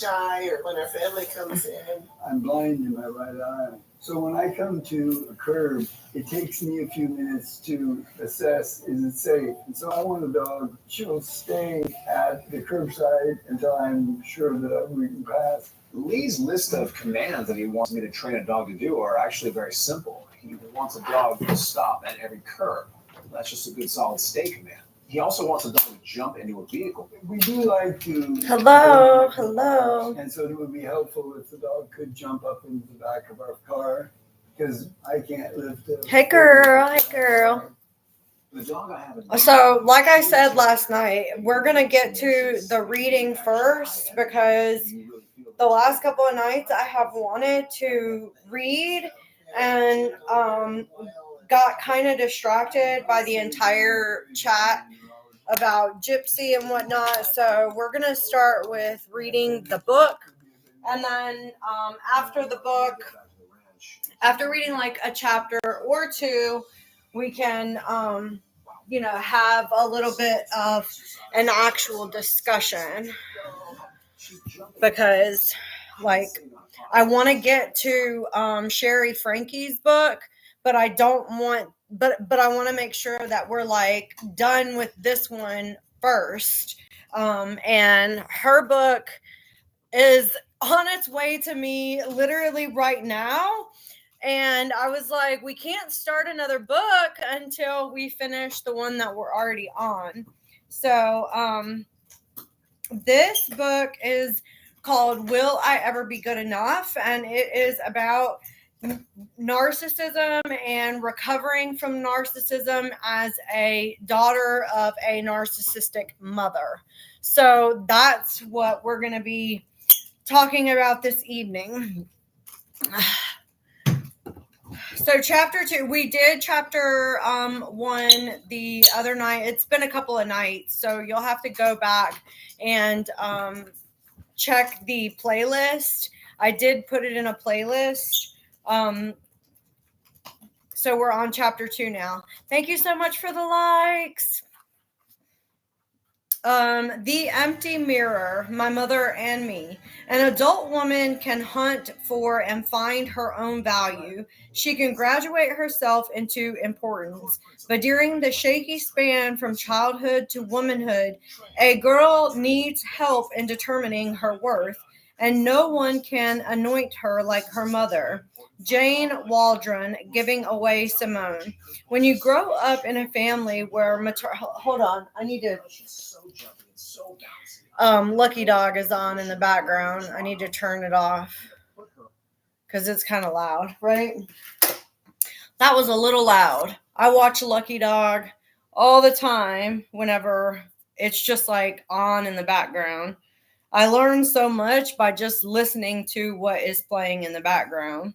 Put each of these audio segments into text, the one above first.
shy or when our family comes in. I'm blind in my right eye. So when I come to a curb, it takes me a few minutes to assess, is it safe? And so I want a dog. She'll stay at the curbside until I'm sure that we can pass. Lee's list of commands that he wants me to train a dog to do are actually very simple. He wants a dog to stop at every curb. That's just a good solid stay command. He also wants a dog to jump into a vehicle. We do like to. Hello. And so it would be helpful if the dog could jump up into the back of our car because I can't lift it. Hey, girl. The dog I have So, like I said last night, we're going to get to the reading first because the last couple of nights I have wanted to read and got kind of distracted by the entire chat about Gypsy and whatnot. So we're going to start with reading the book. And then after the book, after reading like a chapter or two, we can, have a little bit of an actual discussion. Because, I want to get to Sherry Frankie's book, but I don't want, but I want to make sure that we're done with this one first. And her book is on its way to me literally right now. And I was like, we can't start another book until we finish the one that we're already on. So this book is called Will I Ever Be Good Enough? And it is about narcissism and recovering from narcissism as a daughter of a narcissistic mother. So that's what we're going to be talking about this evening. So chapter 2, we did chapter 1 the other night. It's been a couple of nights, so you'll have to go back and check the playlist. I did put it in a playlist. So we're on chapter 2 now. Thank you so much for the likes. The Empty Mirror, My Mother and Me. An adult woman can hunt for and find her own value. She can graduate herself into importance. But during the shaky span from childhood to womanhood, a girl needs help in determining her worth, and no one can anoint her like her mother. Jane Waldron, Giving Away Simone. When you grow up in a family where hold on, I need to. Lucky Dog is on in the background. I need to turn it off because it's kind of loud, right? That was a little loud. I watch Lucky Dog all the time whenever it's just on in the background. I learn so much by just listening to what is playing in the background.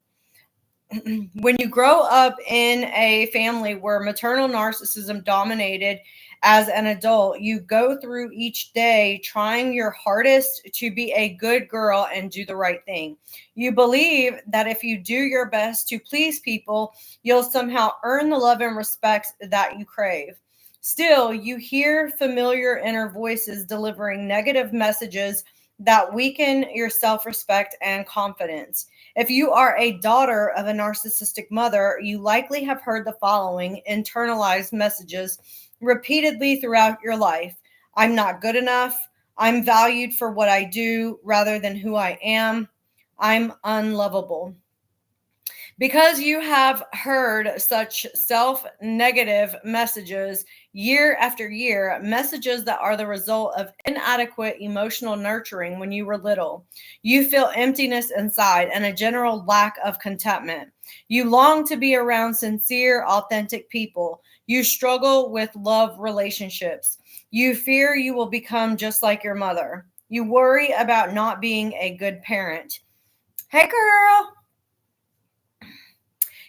When you grow up in a family where maternal narcissism dominated as an adult, you go through each day trying your hardest to be a good girl and do the right thing. You believe that if you do your best to please people, you'll somehow earn the love and respect that you crave. Still, you hear familiar inner voices delivering negative messages that weaken your self-respect and confidence. If you are a daughter of a narcissistic mother, you likely have heard the following internalized messages repeatedly throughout your life. I'm not good enough. I'm valued for what I do rather than who I am. I'm unlovable. Because you have heard such self-negative messages year after year, messages that are the result of inadequate emotional nurturing when you were little, you feel emptiness inside and a general lack of contentment. You long to be around sincere, authentic people. You struggle with love relationships. You fear you will become just like your mother. You worry about not being a good parent. Hey, girl.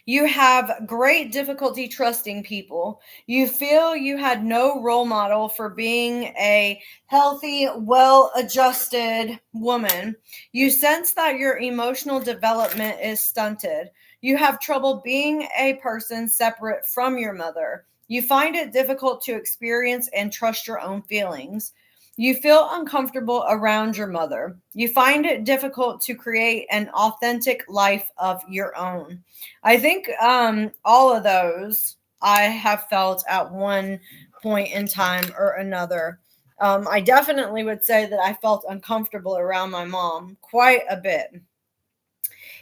You have great difficulty trusting people. You feel you had no role model for being a healthy, well-adjusted woman. You sense that your emotional development is stunted. You have trouble being a person separate from your mother. You find it difficult to experience and trust your own feelings. You feel uncomfortable around your mother. You find it difficult to create an authentic life of your own. I think all of those I have felt at one point in time or another. I definitely would say that I felt uncomfortable around my mom quite a bit.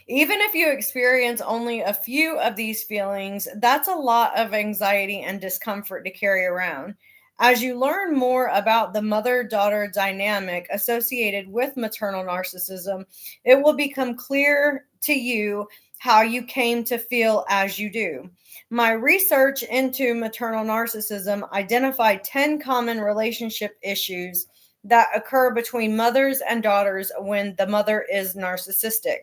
Even if you experience only a few of these feelings, that's a lot of anxiety and discomfort to carry around. As you learn more about the mother daughter dynamic associated with maternal narcissism, it will become clear to you how you came to feel as you do. My research into maternal narcissism identified 10 common relationship issues that occur between mothers and daughters when the mother is narcissistic.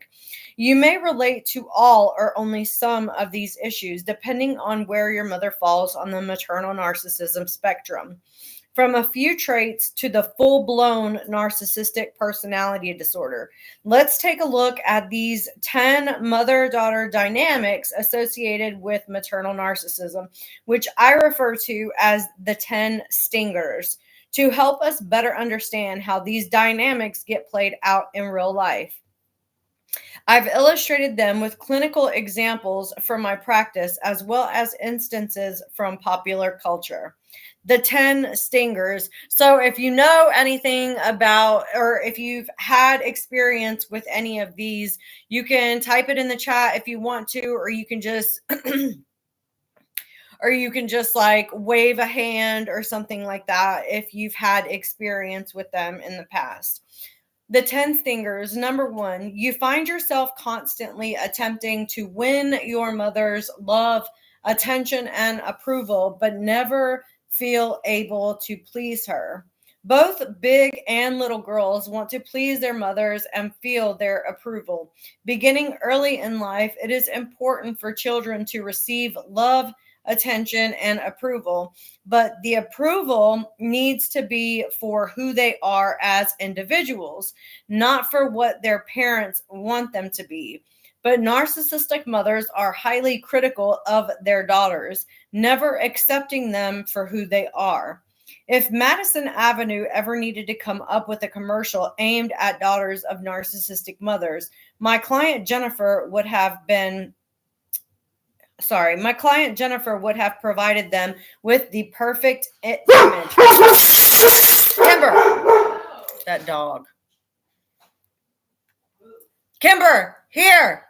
You may relate to all or only some of these issues, depending on where your mother falls on the maternal narcissism spectrum. From a few traits to the full blown narcissistic personality disorder. Let's take a look at these 10 mother daughter dynamics associated with maternal narcissism, which I refer to as the 10 stingers, to help us better understand how these dynamics get played out in real life. I've illustrated them with clinical examples from my practice as well as instances from popular culture. The 10 stingers. So, if you know anything about, or if you've had experience with any of these, you can type it in the chat if you want to, or you can just. Or you can just like wave a hand or something like that if you've had experience with them in the past. The 10 stingers. Number one, you find yourself constantly attempting to win your mother's love, attention, and approval, but never feel able to please her. Both big and little girls want to please their mothers and feel their approval. Beginning early in life, it is important for children to receive love, attention, and approval, but the approval needs to be for who they are as individuals, not for what their parents want them to be. But narcissistic mothers are highly critical of their daughters, never accepting them for who they are. If Madison Avenue ever needed to come up with a commercial aimed at daughters of narcissistic mothers, my client Jennifer would have provided them with the perfect image. Kimber, that dog. Kimber, here.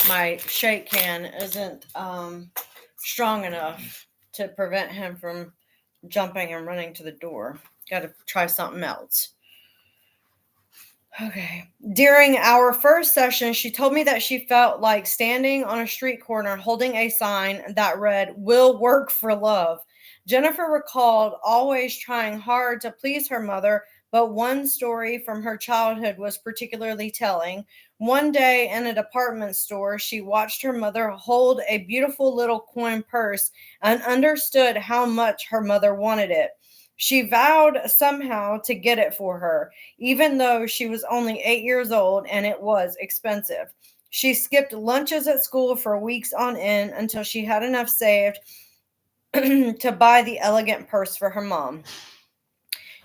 My shake can isn't strong enough to prevent him from jumping and running to the door. Got to try something else. Okay. During our first session, she told me that she felt like standing on a street corner holding a sign that read, "Will work for love." Jennifer recalled always trying hard to please her mother, but one story from her childhood was particularly telling. One day in a department store, she watched her mother hold a beautiful little coin purse and understood how much her mother wanted it. She vowed somehow to get it for her, even though she was only 8 years old and it was expensive. She skipped lunches at school for weeks on end until she had enough saved to buy the elegant purse for her mom.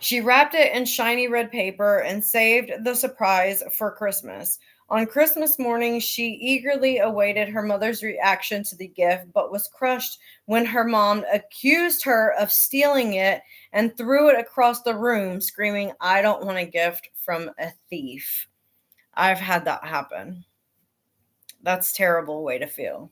She wrapped it in shiny red paper and saved the surprise for Christmas. On Christmas morning, she eagerly awaited her mother's reaction to the gift, but was crushed when her mom accused her of stealing it and threw it across the room, screaming, "I don't want a gift from a thief." I've had that happen. That's a terrible way to feel.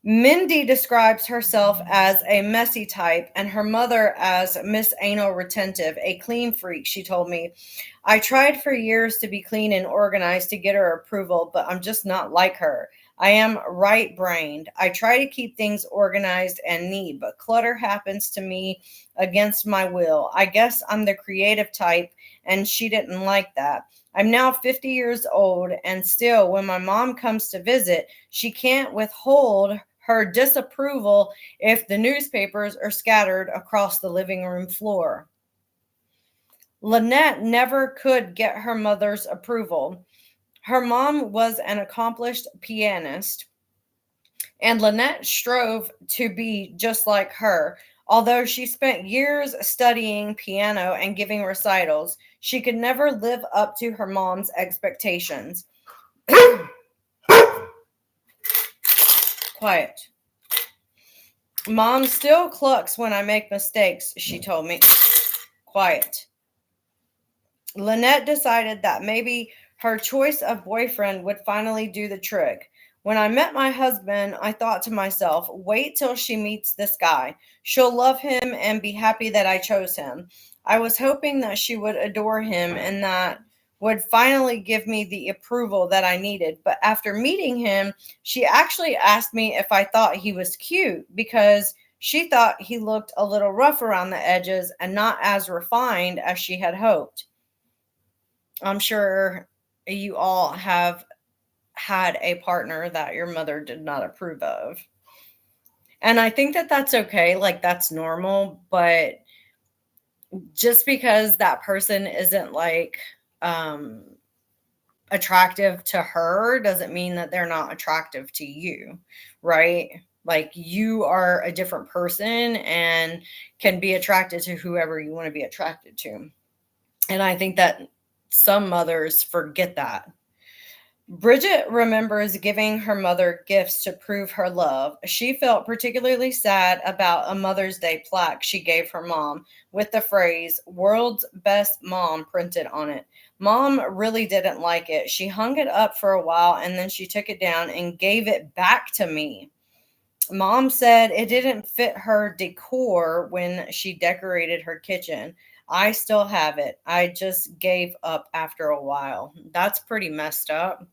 Mindy describes herself as a messy type and her mother as Miss Anal Retentive, a clean freak, she told me. "I tried for years to be clean and organized to get her approval, but I'm just not like her. I am right-brained. I try to keep things organized and neat, but clutter happens to me against my will. I guess I'm the creative type, and she didn't like that. I'm now 50 years old, and still, when my mom comes to visit, she can't withhold her disapproval if the newspapers are scattered across the living room floor." Lynette never could get her mother's approval. Her mom was an accomplished pianist, and Lynette strove to be just like her. Although she spent years studying piano and giving recitals, she could never live up to her mom's expectations. Quiet. Mom still clucks when I make mistakes, she told me. Quiet. Lynette decided that maybe her choice of boyfriend would finally do the trick. When I met my husband, I thought to myself, wait till she meets this guy. She'll love him and be happy that I chose him. I was hoping that she would adore him and that would finally give me the approval that I needed. But after meeting him, she actually asked me if I thought he was cute because she thought he looked a little rough around the edges and not as refined as she had hoped. I'm sure you all have had a partner that your mother did not approve of. And I think that that's okay. Like, that's normal. But just because that person isn't like attractive to her doesn't mean that they're not attractive to you, right? Like, you are a different person and can be attracted to whoever you want to be attracted to. And I think that some mothers forget that. Bridget remembers giving her mother gifts to prove her love. She felt particularly sad about a Mother's Day plaque she gave her mom with the phrase, "World's Best Mom," printed on it. Mom really didn't like it. She hung it up for a while and then she took it down and gave it back to me. Mom said it didn't fit her decor when she decorated her kitchen. I still have it. I just gave up after a while. That's pretty messed up.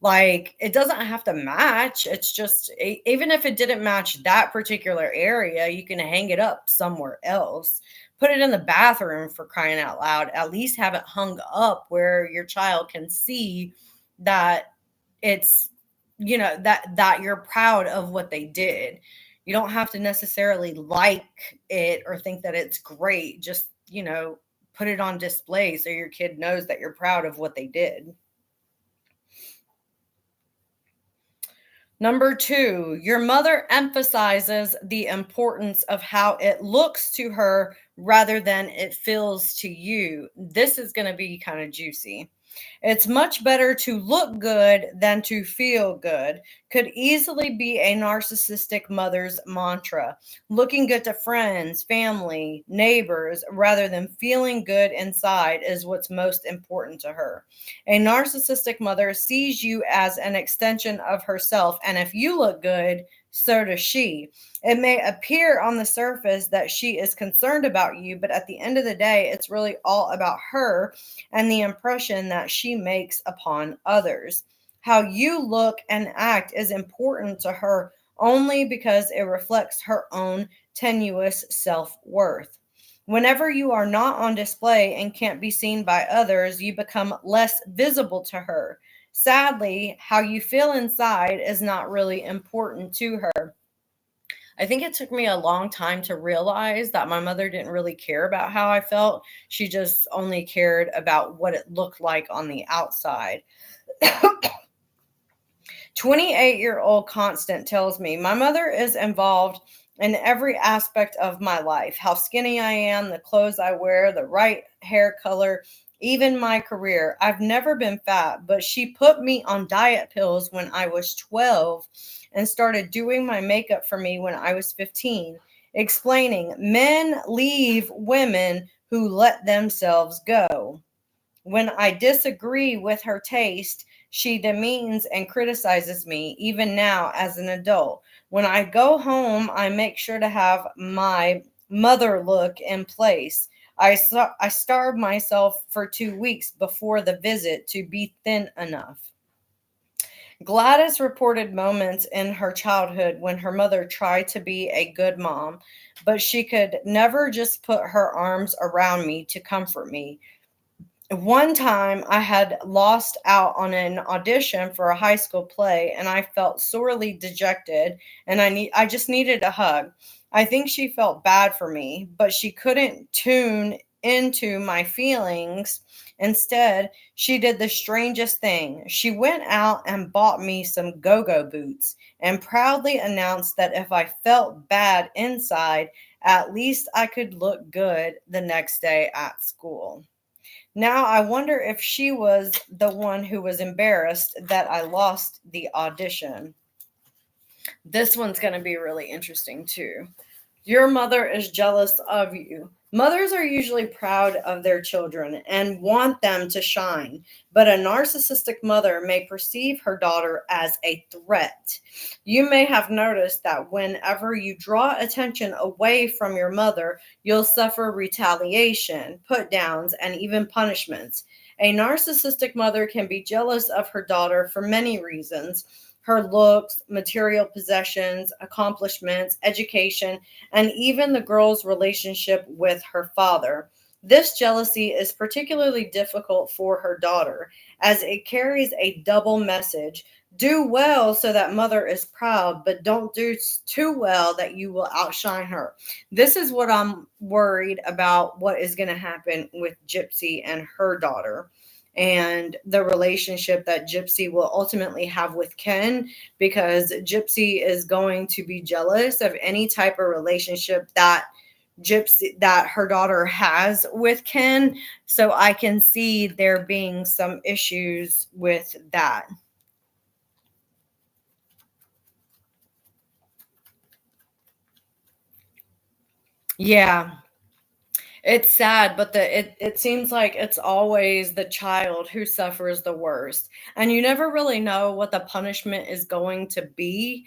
Like, it doesn't have to match. It's just, even if it didn't match that particular area, you can hang it up somewhere else. Put it in the bathroom, for crying out loud. At least have it hung up where your child can see that it's, that you're proud of what they did. You don't have to necessarily like it or think that it's great. Just, put it on display so your kid knows that you're proud of what they did. Number 2, your mother emphasizes the importance of how it looks to her rather than it feels to you. This is going to be kind of juicy. It's much better to look good than to feel good. Could easily be a narcissistic mother's mantra. Looking good to friends, family, neighbors, rather than feeling good inside is what's most important to her. A narcissistic mother sees you as an extension of herself, and if you look good, so does she. It may appear on the surface that she is concerned about you, but at the end of the day, it's really all about her and the impression that she makes upon others. How you look and act is important to her only because it reflects her own tenuous self-worth. Whenever you are not on display and can't be seen by others, you become less visible to her. Sadly, how you feel inside is not really important to her. I think it took me a long time to realize that my mother didn't really care about how I felt. She just only cared about what it looked like on the outside. 28-year-old Constant tells me, my mother is involved in every aspect of my life. How skinny I am, the clothes I wear, the right hair color, even my career. I've never been fat, but she put me on diet pills when I was 12 and started doing my makeup for me when I was 15, explaining men leave women who let themselves go. When I disagree with her taste, she demeans and criticizes me, even now as an adult. When I go home, I make sure to have my mother look in place. I starved myself for 2 weeks before the visit to be thin enough. Gladys reported moments in her childhood when her mother tried to be a good mom, but she could never just put her arms around me to comfort me. One time I had lost out on an audition for a high school play and I felt sorely dejected and I just needed a hug. I think she felt bad for me, but she couldn't tune into my feelings. Instead, she did the strangest thing. She went out and bought me some go-go boots and proudly announced that if I felt bad inside, At least I could look good the next day at school. Now I wonder if she was the one who was embarrassed that I lost the audition. This one's going to be really interesting too. Your mother is jealous of you. Mothers are usually proud of their children and want them to shine, but a narcissistic mother may perceive her daughter as a threat. You may have noticed that whenever you draw attention away from your mother, you'll suffer retaliation, put downs, and even punishments. A narcissistic mother can be jealous of her daughter for many reasons: her looks, material possessions, accomplishments, education, and even the girl's relationship with her father. This jealousy is particularly difficult for her daughter, as it carries a double message. Do well so that mother is proud, but don't do too well that you will outshine her. This is what I'm worried about, what is going to happen with Gypsy and her daughter, and the relationship that Gypsy will ultimately have with Ken, because Gypsy is going to be jealous of any type of relationship that her daughter has with Ken. So I can see there being some issues with that. Yeah. It's sad, but it seems like it's always the child who suffers the worst. And you never really know what the punishment is going to be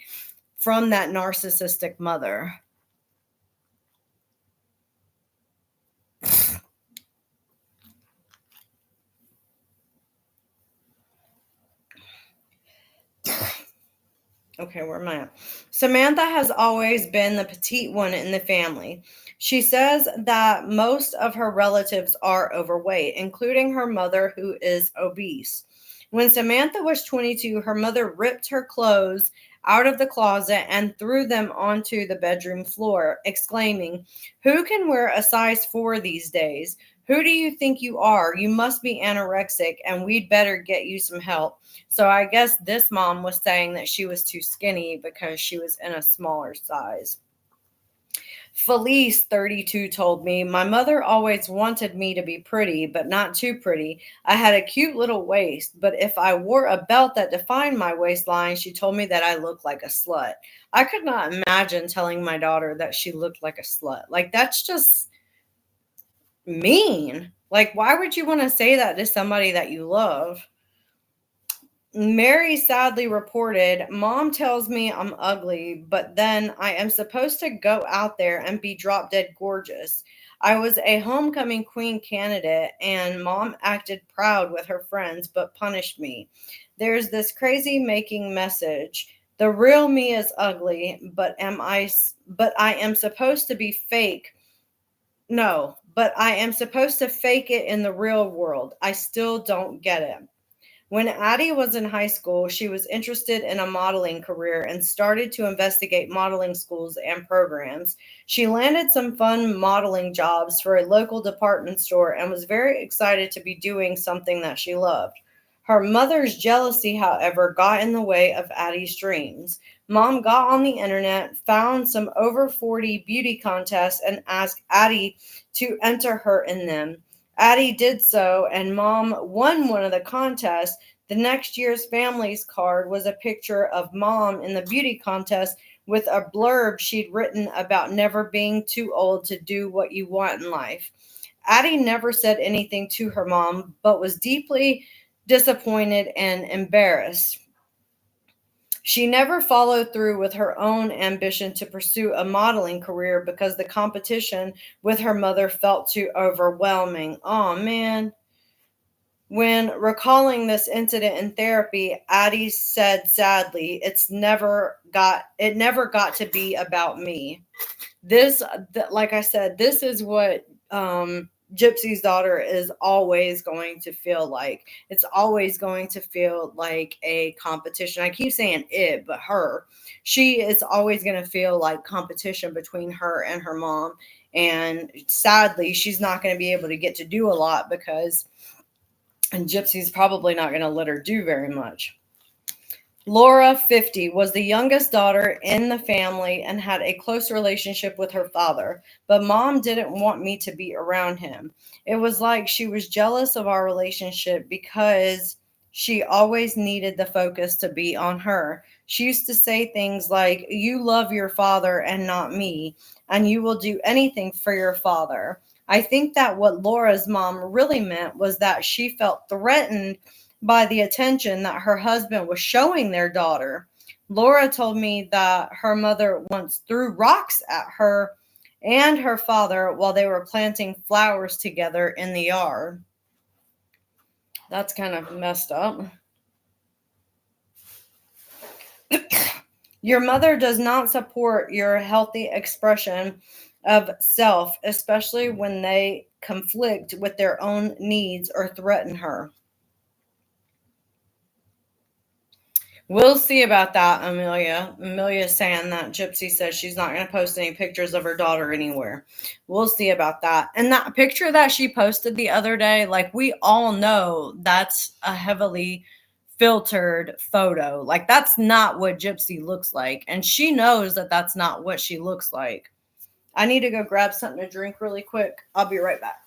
from that narcissistic mother. Okay, where am I at? Samantha has always been the petite one in the family. She says that most of her relatives are overweight, including her mother, who is obese. When Samantha was 22, her mother ripped her clothes out of the closet and threw them onto the bedroom floor, exclaiming, "Who can wear a size 4 these days? Who do you think you are? You must be anorexic, and we'd better get you some help." So I guess this mom was saying that she was too skinny because she was in a smaller size. Felice, 32, told me, "My mother always wanted me to be pretty, but not too pretty. I had a cute little waist, but if I wore a belt that defined my waistline, she told me that I looked like a slut." I could not imagine telling my daughter that she looked like a slut. Like, that's just mean. Like, why would you want to say that to somebody that you love? Mary sadly reported, "Mom tells me I'm ugly, but then I am supposed to go out there and be drop dead gorgeous. I was a homecoming queen candidate, and Mom acted proud with her friends, but punished me. There's this crazy making message. The real me is ugly, but I am supposed to be fake. No, but I am supposed to fake it in the real world. I still don't get it." When Addie was in high school, she was interested in a modeling career and started to investigate modeling schools and programs. She landed some fun modeling jobs for a local department store and was very excited to be doing something that she loved. Her mother's jealousy, however, got in the way of Addie's dreams. Mom got on the internet, found some over 40 beauty contests, and asked Addie to enter her in them. Addie did so, and Mom won one of the contests. The next year's family's card was a picture of Mom in the beauty contest with a blurb she'd written about never being too old to do what you want in life. Addie never said anything to her mom, but was deeply disappointed and embarrassed. She never followed through with her own ambition to pursue a modeling career because the competition with her mother felt too overwhelming. Oh, man. When recalling this incident in therapy, Addie said sadly, it never got to be about me. Like I said, this is what Gypsy's daughter is always going to feel like. It's always going to feel like a competition. I keep saying it, but her. She is always going to feel like competition between her and her mom. And sadly, she's not going to be able to get to do a lot because Gypsy's probably not going to let her do very much. Laura, 50, was the youngest daughter in the family and had a close relationship with her father, but mom didn't want me to be around him. It was like she was jealous of our relationship because she always needed the focus to be on her. She used to say things like, "You love your father and not me, and you will do anything for your father." I think that what Laura's mom really meant was that she felt threatened by the attention that her husband was showing their daughter. Laura told me that her mother once threw rocks at her and her father while they were planting flowers together in the yard. That's kind of messed up. Your mother does not support your healthy expression of self, especially when they conflict with their own needs or threaten her. We'll see about that, Amelia. Amelia's saying that Gypsy says she's not going to post any pictures of her daughter anywhere. We'll see about that. And that picture that she posted the other day, like, we all know that's a heavily filtered photo. Like, that's not what Gypsy looks like. And she knows that that's not what she looks like. I need to go grab something to drink really quick. I'll be right back.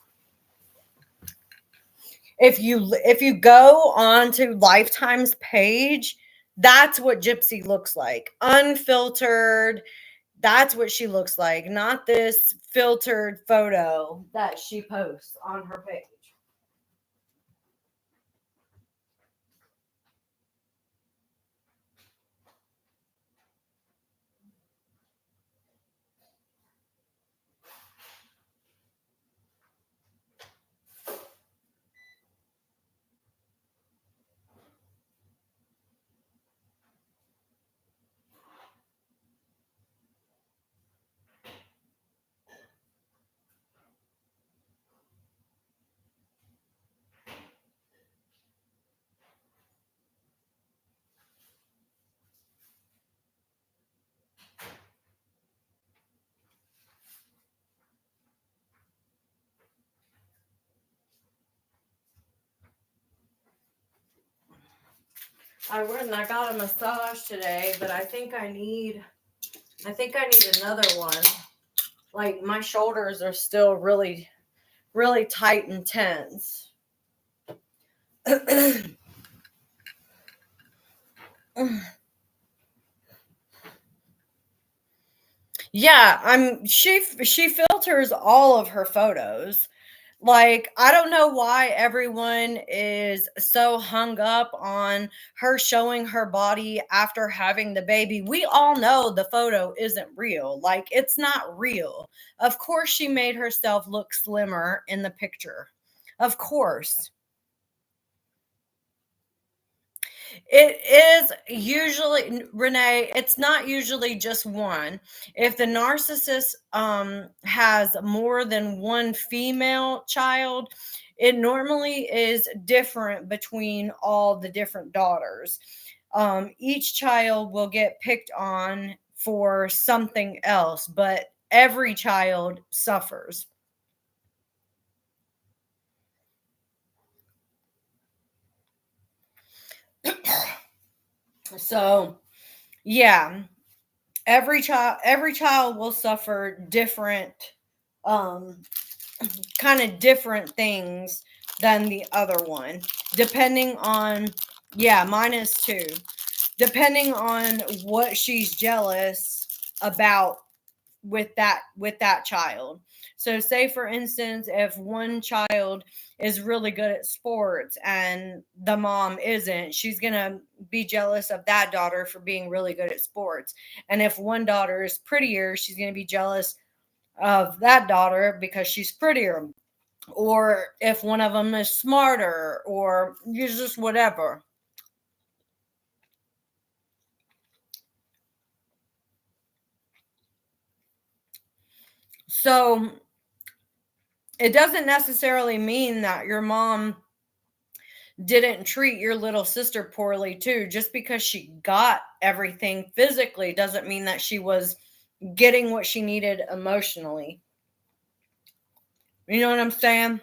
If you go on to Lifetime's page, that's what Gypsy looks like. Unfiltered. That's what she looks like, not this filtered photo that she posts on her page. I went and I got a massage today, but I think I need another one. Like, my shoulders are still really, really tight and tense. Yeah, she filters all of her photos. Like, I don't know why everyone is so hung up on her showing her body after having the baby. We all know the photo isn't real. Like, it's not real. Of course she made herself look slimmer in the picture. Of course. It is usually, Renee, it's not usually just one. If the narcissist has more than one female child, it normally is different between all the different daughters. Each child will get picked on for something else, but every child suffers. So, yeah, every child will suffer different um kind of different things than the other one, depending on, yeah, mine is too, depending on what she's jealous about with that child. So say for instance, if one child is really good at sports and the mom isn't, she's going to be jealous of that daughter for being really good at sports. And if one daughter is prettier, she's going to be jealous of that daughter because she's prettier. Or if one of them is smarter, or just whatever. So it doesn't necessarily mean that your mom didn't treat your little sister poorly too. Just because she got everything physically doesn't mean that she was getting what she needed emotionally. You know what I'm saying?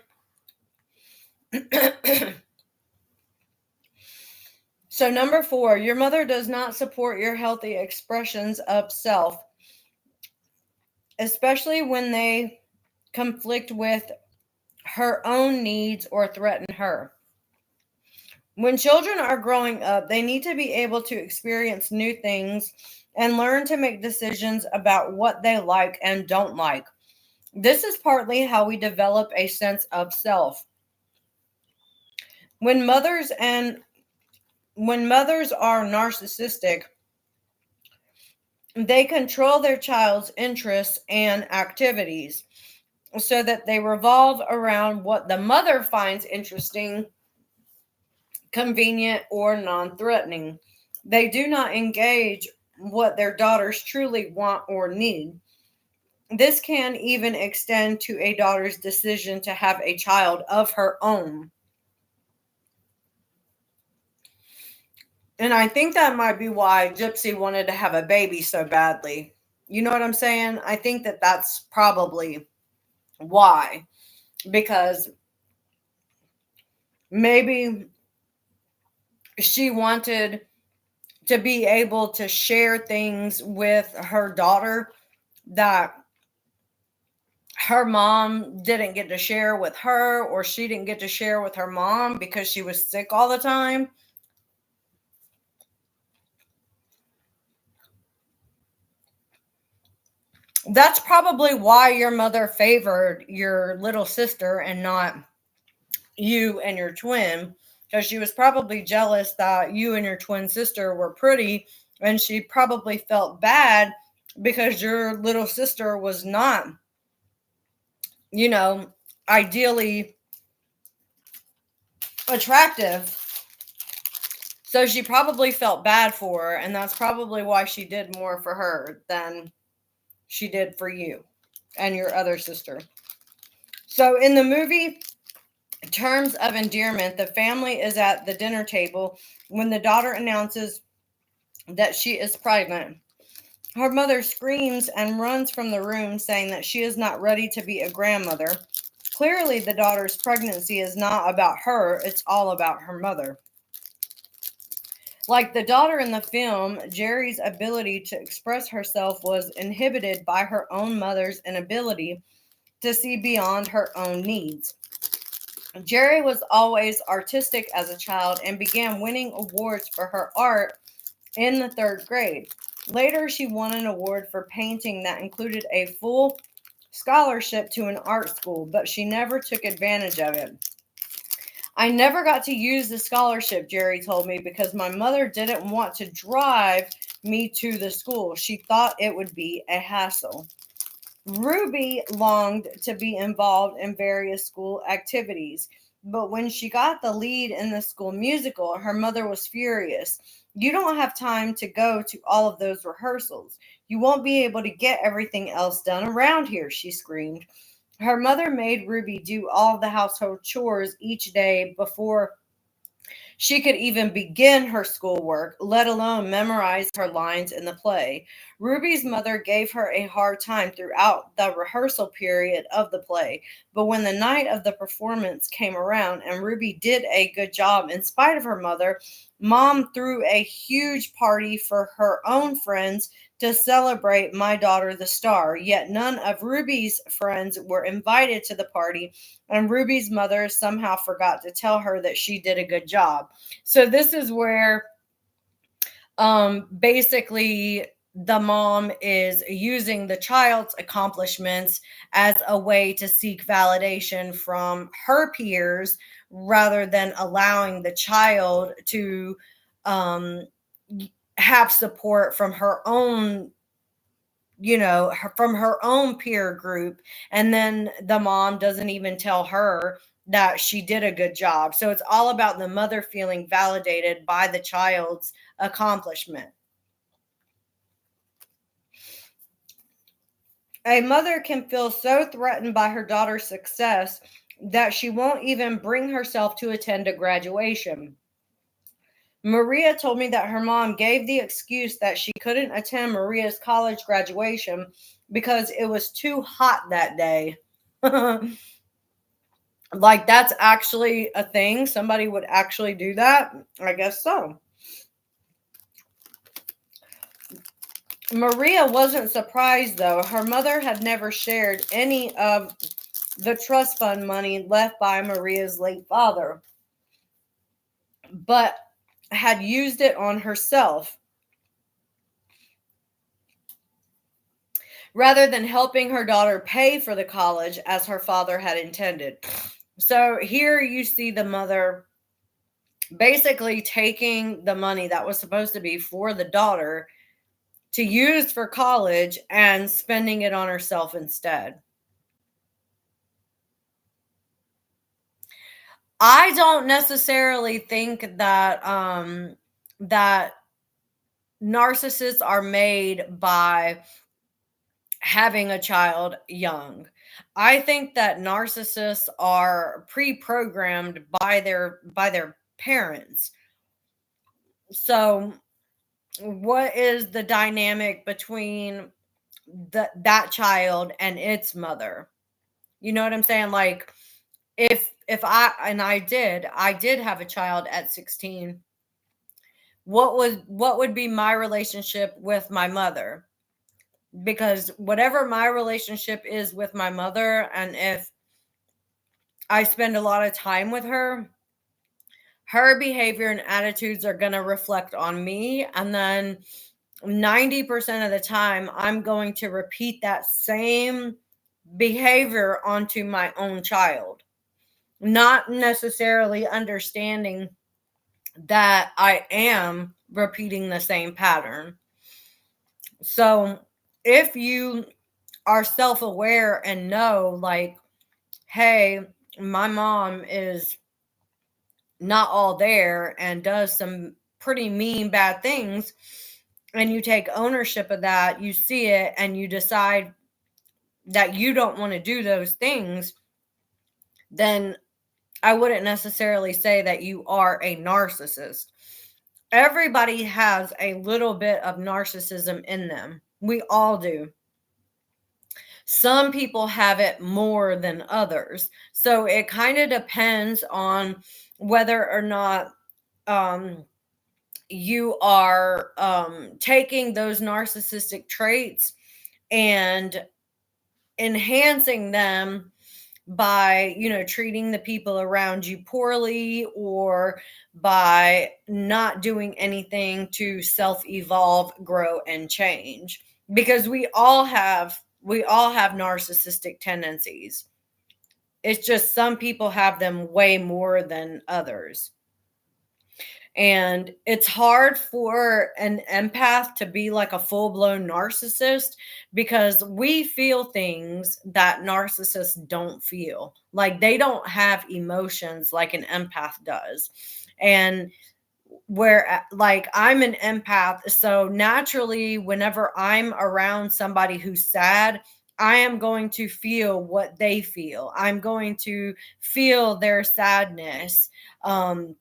So So, number 4, your mother does not support your healthy expressions of self, especially when they conflict with her own needs or threaten her. When children are growing up, they need to be able to experience new things and learn to make decisions about what they like and don't like. This is partly how we develop a sense of self. When mothers are narcissistic, they control their child's interests and activities so that they revolve around what the mother finds interesting, convenient, or non-threatening. They do not engage what their daughters truly want or need. This can even extend to a daughter's decision to have a child of her own. And I think that might be why Gypsy wanted to have a baby so badly. You know what I'm saying? I think that that's probably why. Because maybe she wanted to be able to share things with her daughter that her mom didn't get to share with her, or she didn't get to share with her mom because she was sick all the time. That's probably why your mother favored your little sister and not you and your twin, because she was probably jealous that you and your twin sister were pretty, and she probably felt bad because your little sister was not, ideally attractive. So she probably felt bad for her, and that's probably why she did more for her than she did for you and your other sister. So in the movie Terms of Endearment, the family is at the dinner table when the daughter announces that she is pregnant. Her mother screams and runs from the room, saying that she is not ready to be a grandmother. Clearly, the daughter's pregnancy is not about her, it's all about her mother. Like the daughter in the film, Jerry's ability to express herself was inhibited by her own mother's inability to see beyond her own needs. Jerry was always artistic as a child and began winning awards for her art in the 3rd grade. Later, she won an award for painting that included a full scholarship to an art school, but she never took advantage of it. I never got to use the scholarship, Jerry told me, because my mother didn't want to drive me to the school. She thought it would be a hassle. Ruby longed to be involved in various school activities, but when she got the lead in the school musical, her mother was furious. You don't have time to go to all of those rehearsals. You won't be able to get everything else done around here, she screamed. Her mother made Ruby do all the household chores each day before she could even begin her schoolwork, let alone memorize her lines in the play. Ruby's mother gave her a hard time throughout the rehearsal period of the play, but when the night of the performance came around and Ruby did a good job in spite of her mother, Mom threw a huge party for her own friends to celebrate my daughter, the star. Yet none of Ruby's friends were invited to the party, and Ruby's mother somehow forgot to tell her that she did a good job. So this is where basically the mom is using the child's accomplishments as a way to seek validation from her peers rather than allowing the child to have support from her own, from her own peer group. And then the mom doesn't even tell her that she did a good job. So it's all about the mother feeling validated by the child's accomplishment. A mother can feel so threatened by her daughter's success that she won't even bring herself to attend a graduation. Maria told me that her mom gave the excuse that she couldn't attend Maria's college graduation because it was too hot that day. Like, that's actually a thing. Somebody would actually do that. I guess so. Maria wasn't surprised, though. Her mother had never shared any of the trust fund money left by Maria's late father, but had used it on herself rather than helping her daughter pay for the college as her father had intended. So here you see the mother basically taking the money that was supposed to be for the daughter to use for college and spending it on herself instead. I don't necessarily think that that narcissists are made by having a child young. I think that narcissists are pre-programmed by their parents. So what is the dynamic between that child and its mother? You know what I'm saying? Like if I did have a child at 16, what would be my relationship with my mother? Because whatever my relationship is with my mother, and if I spend a lot of time with her, her behavior and attitudes are going to reflect on me, and then 90% of the time I'm going to repeat that same behavior onto my own child, not necessarily understanding that I am repeating the same pattern. So if you are self-aware and know, like, hey, my mom is not all there and does some pretty mean, bad things, and you take ownership of that, you see it, and you decide that you don't want to do those things, then I wouldn't necessarily say that you are a narcissist. Everybody has a little bit of narcissism in them. We all do. Some people have it more than others. So it kind of depends on whether or not you are taking those narcissistic traits and enhancing them by, treating the people around you poorly, or by not doing anything to self-evolve, grow, and change. Because we all have narcissistic tendencies. It's just some people have them way more than others. And it's hard for an empath to be like a full-blown narcissist, because we feel things that narcissists don't feel. Like, they don't have emotions like an empath does. And where, like, I'm an empath, so naturally whenever I'm around somebody who's sad, I am going to feel what they feel. I'm going to feel their sadness. And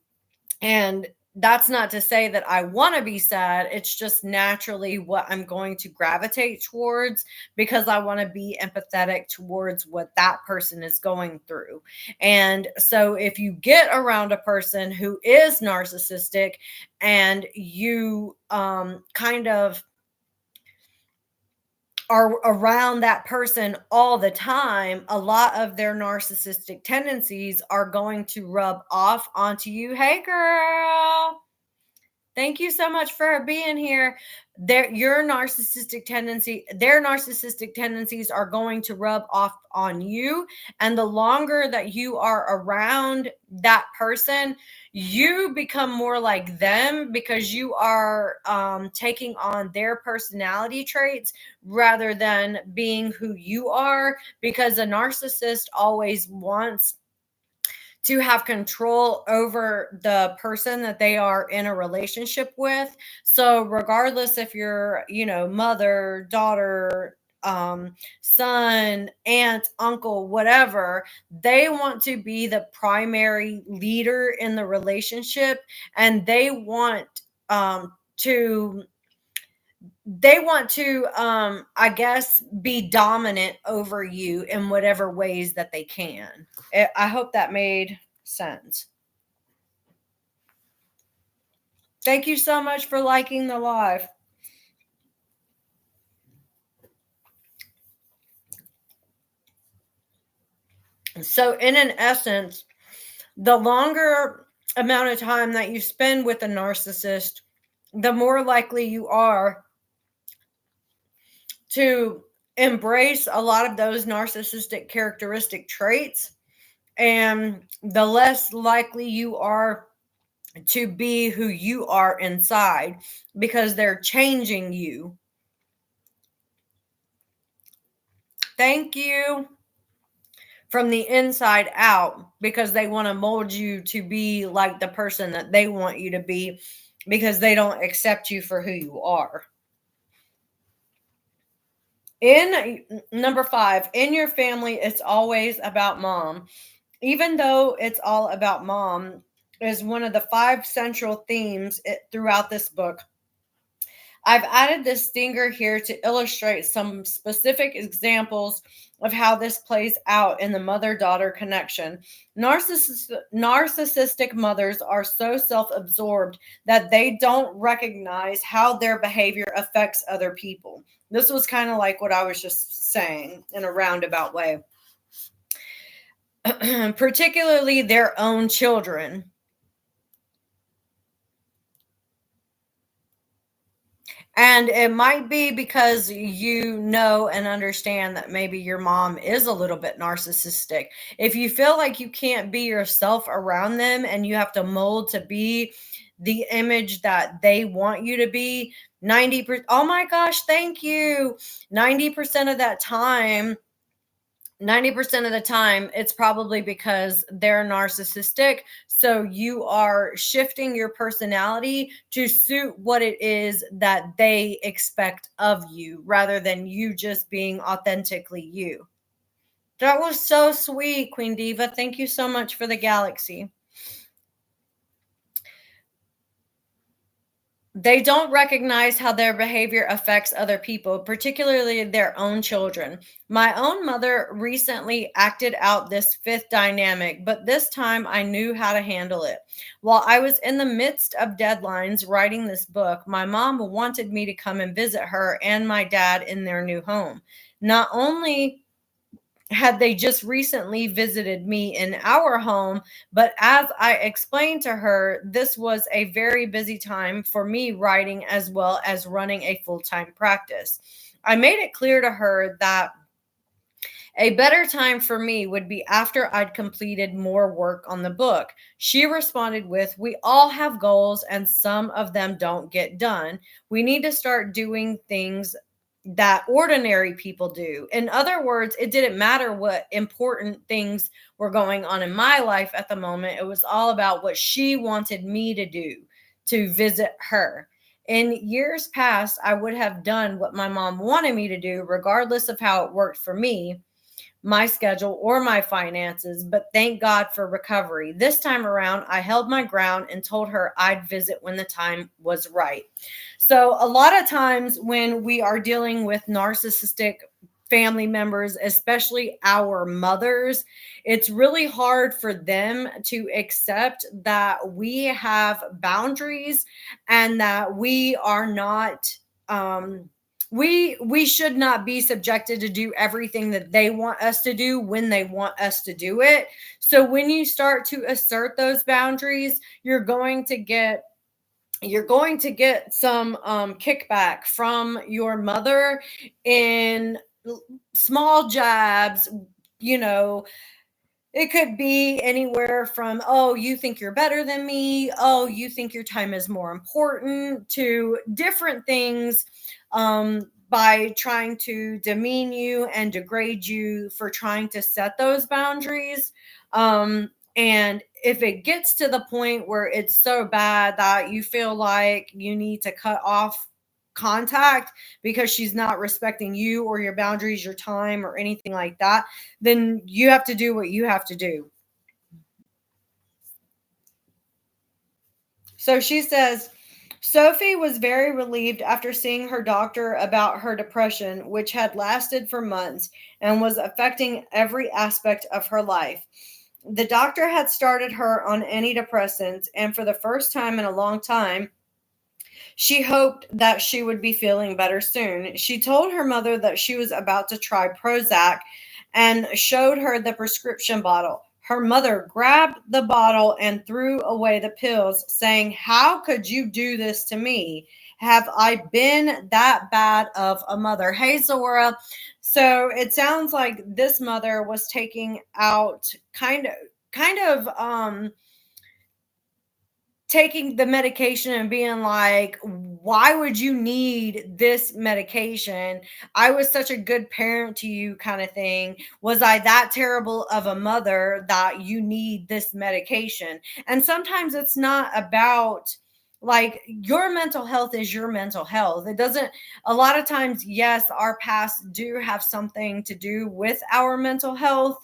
that's not to say that I want to be sad. It's just naturally what I'm going to gravitate towards, because I want to be empathetic towards what that person is going through. And so if you get around a person who is narcissistic and you kind of are around that person all the time, a lot of their narcissistic tendencies are going to rub off onto you. Hey, girl. Thank you so much for being here. Their narcissistic tendencies are going to rub off on you. And the longer that you are around that person, you become more like them, because you are taking on their personality traits rather than being who you are. Because a narcissist always wants to have control over the person that they are in a relationship with. So regardless if you're, mother, daughter, son, aunt, uncle, whatever, they want to be the primary leader in the relationship, and they want to I guess, be dominant over you in whatever ways that they can. I hope that made sense. Thank you so much for liking the live. So, in an essence, the longer amount of time that you spend with a narcissist, the more likely you are to embrace a lot of those narcissistic characteristic traits, and the less likely you are to be who you are inside, because they're changing you. Thank you. From the inside out, because they want to mold you to be like the person that they want you to be, because they don't accept you for who you are. In number 5, in your family, it's always about mom. Even though it's all about mom is one of the 5 central themes throughout this book, I've added this stinger here to illustrate some specific examples of how this plays out in the mother-daughter connection. Narcissistic mothers are so self-absorbed that they don't recognize how their behavior affects other people. This was kind of like what I was just saying in a roundabout way. Particularly their own children. And it might be because you know and understand that maybe your mom is a little bit narcissistic. If you feel like you can't be yourself around them and you have to mold to be the image that they want you to be, 90%, oh my gosh, thank you. 90% of that time, 90% of the time, it's probably because they're narcissistic. So you are shifting your personality to suit what it is that they expect of you, rather than you just being authentically you. That was so sweet, Queen Diva. Thank you so much for the galaxy. They don't recognize how their behavior affects other people, particularly their own children. My own mother recently acted out this 5th dynamic, but this time I knew how to handle it. While I was in the midst of deadlines writing this book, my mom wanted me to come and visit her and my dad in their new home. Not only had they just recently visited me in our home, but as I explained to her, this was a very busy time for me writing as well as running a full-time practice. I made it clear to her that a better time for me would be after I'd completed more work on the book. She responded with, "We all have goals and some of them don't get done. We need to start doing things that ordinary people do." In other words, it didn't matter what important things were going on in my life at the moment. It was all about what she wanted me to do, to visit her. In years past, I would have done what my mom wanted me to do, regardless of how it worked for me, my schedule, or my finances, but thank God for recovery. This time around, I held my ground and told her I'd visit when the time was right. So a lot of times when we are dealing with narcissistic family members, especially our mothers, it's really hard for them to accept that we have boundaries and that we are not we should not be subjected to do everything that they want us to do when they want us to do it. So when you start to assert those boundaries, you're going to get some kickback from your mother in small jabs. You know, it could be anywhere from, "Oh, you think you're better than me. Oh, you think your time is more important," to different things, by trying to demean you and degrade you for trying to set those boundaries. And if it gets to the point where it's so bad that you feel like you need to cut off contact because she's not respecting you or your boundaries, your time, or anything like that, then you have to do what you have to do. So she says, Sophie was very relieved after seeing her doctor about her depression, which had lasted for months and was affecting every aspect of her life. The doctor had started her on antidepressants, and for the first time in a long time, she hoped that she would be feeling better soon. She told her mother that she was about to try Prozac and showed her the prescription bottle. Her mother grabbed the bottle and threw away the pills, saying, "How could you do this to me? Have I been that bad of a mother?" Hey, Zora. So it sounds like this mother was taking out kind of taking the medication and being like, why would you need this medication? I was such a good parent to you, kind of thing. Was I that terrible of a mother that you need this medication? And sometimes it's not about, like, your mental health is your mental health. It doesn't, a lot of times, yes, our past do have something to do with our mental health.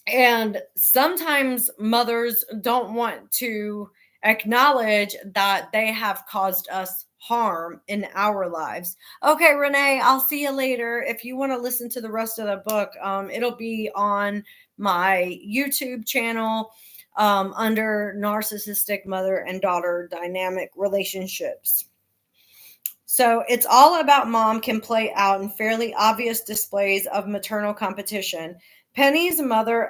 And sometimes mothers don't want to acknowledge that they have caused us harm in our lives. Okay, Renee, I'll see you later. If you want to listen to the rest of the book, it'll be on my YouTube channel under Narcissistic Mother and Daughter Dynamic Relationships. So it's all about mom can play out in fairly obvious displays of maternal competition. Penny's mother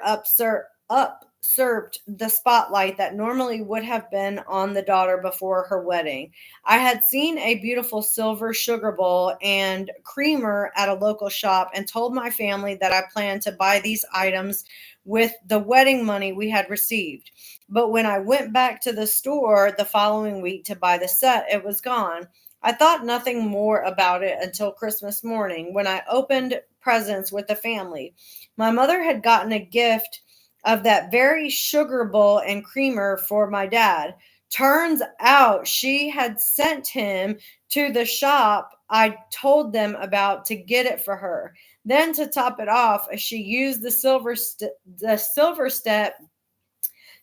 usurped the spotlight that normally would have been on the daughter before her wedding. I had seen a beautiful silver sugar bowl and creamer at a local shop and told my family that I planned to buy these items with the wedding money we had received. But when I went back to the store the following week to buy the set, it was gone. I thought nothing more about it until Christmas morning when I opened presents with the family. My mother had gotten a gift of that very sugar bowl and creamer for my dad. Turns out she had sent him to the shop I told them about to get it for her. Then to top it off, she used the silver step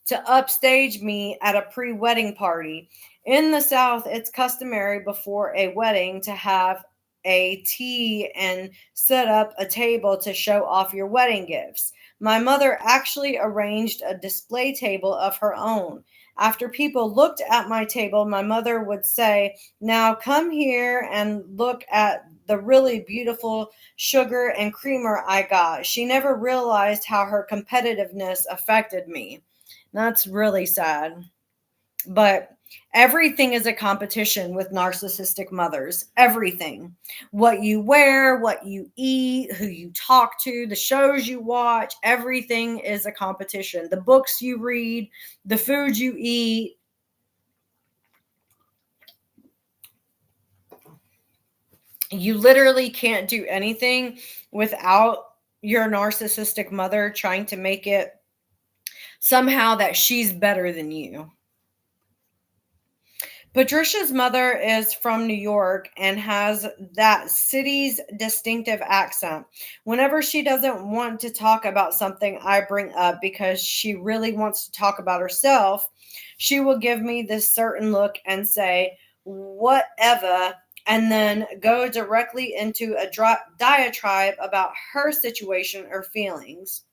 to upstage me at a pre-wedding party. In the South, it's customary before a wedding to have a tea and set up a table to show off your wedding gifts. My mother actually arranged a display table of her own. After people looked at my table, my mother would say, "Now come here and look at the really beautiful sugar and creamer I got." She never realized how her competitiveness affected me. That's really sad. But everything is a competition with narcissistic mothers. Everything. What you wear, what you eat, who you talk to, the shows you watch, everything is a competition. The books you read, the food you eat. You literally can't do anything without your narcissistic mother trying to make it somehow that she's better than you. Patricia's mother is from New York and has that city's distinctive accent. Whenever she doesn't want to talk about something I bring up because she really wants to talk about herself, she will give me this certain look and say, "Whatever," and then go directly into a diatribe about her situation or feelings.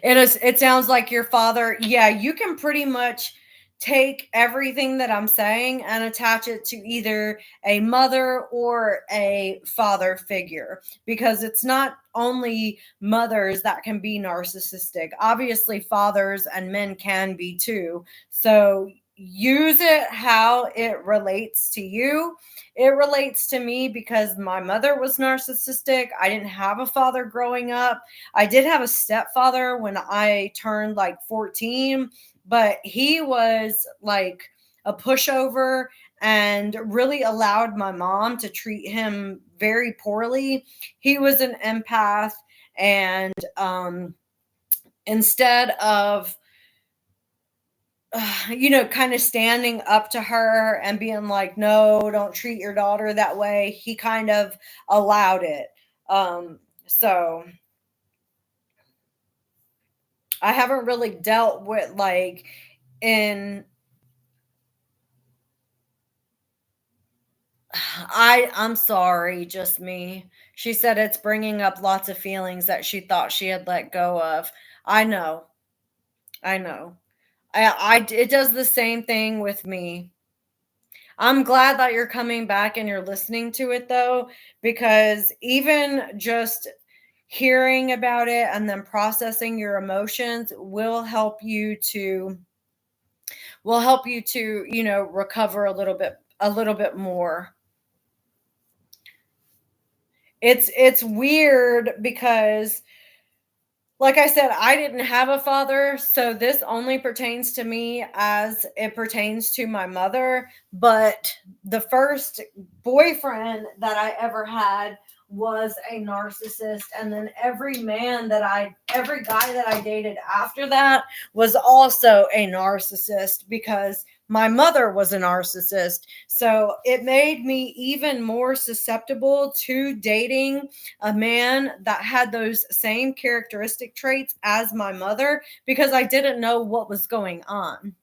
It sounds like your father. Yeah, you can pretty much take everything that I'm saying and attach it to either a mother or a father figure, because it's not only mothers that can be narcissistic. Obviously, fathers and men can be too. So use it how it relates to you. It relates to me because my mother was narcissistic. I didn't have a father growing up. I did have a stepfather when I turned like 14, but he was like a pushover and really allowed my mom to treat him very poorly. He was an empath, and instead of kind of standing up to her and being like, "No, don't treat your daughter that way," he kind of allowed it. So I haven't really dealt with like in I'm sorry, just me. She said it's bringing up lots of feelings that she thought she had let go of. I know. I know. It does the same thing with me. I'm glad that you're coming back and you're listening to it though, because even just hearing about it and then processing your emotions will help you to, recover a little bit more. It's weird because like I said, I didn't have a father, so this only pertains to me as it pertains to my mother. But the first boyfriend that I ever had was a narcissist. And then every guy that I dated after that was also a narcissist because my mother was a narcissist. So it made me even more susceptible to dating a man that had those same characteristic traits as my mother because I didn't know what was going on.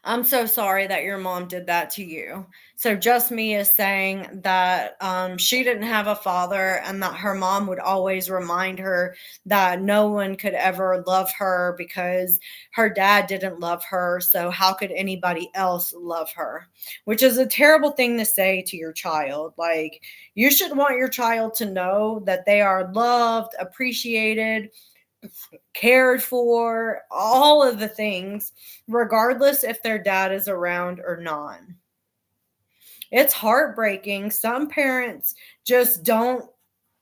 I'm so sorry that your mom did that to you. So, Just Me is saying that she didn't have a father and that her mom would always remind her that no one could ever love her because her dad didn't love her. So, how could anybody else love her? Which is a terrible thing to say to your child. Like, you should want your child to know that they are loved, appreciated, cared for, all of the things, regardless if their dad is around or not. It's heartbreaking. Some parents just don't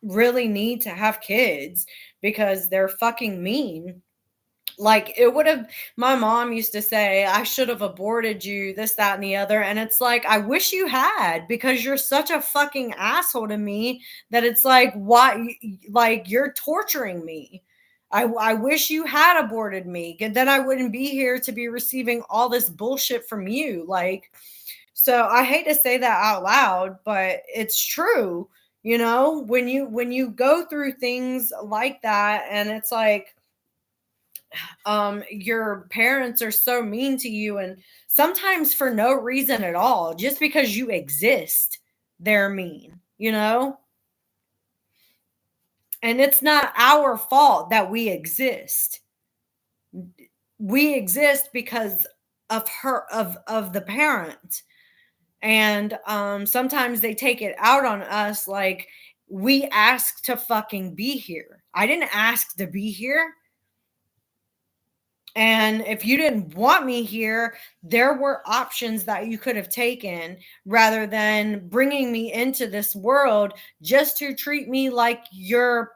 really need to have kids because they're fucking mean. Like, it would have, my mom used to say, I should have aborted you, this, that, and the other. And it's like, I wish you had because you're such a fucking asshole to me that it's like, why, like, you're torturing me. I wish you had aborted me. Then I wouldn't be here to be receiving all this bullshit from you. Like, so I hate to say that out loud, but it's true. When you go through things like that and it's like, your parents are so mean to you and sometimes for no reason at all, just because you exist, they're mean. And it's not our fault that we exist. We exist because of the parent. And sometimes they take it out on us like we asked to fucking be here. I didn't ask to be here. And if you didn't want me here, there were options that you could have taken rather than bringing me into this world just to treat me like your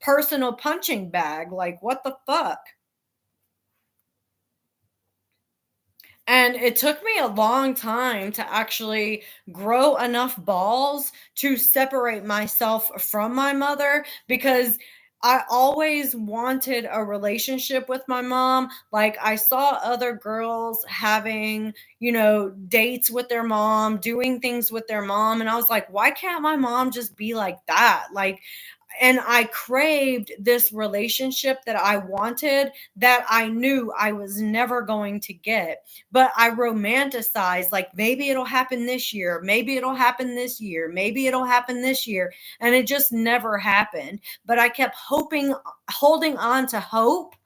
personal punching bag. Like, what the fuck? And it took me a long time to actually grow enough balls to separate myself from my mother because I always wanted a relationship with my mom. Like, I saw other girls having, dates with their mom, doing things with their mom. And I was like, why can't my mom just be like that? Like, and I craved this relationship that I wanted that I knew I was never going to get. But I romanticized, like, maybe it'll happen this year, maybe it'll happen this year, maybe it'll happen this year. And it just never happened. But I kept hoping, holding on to hope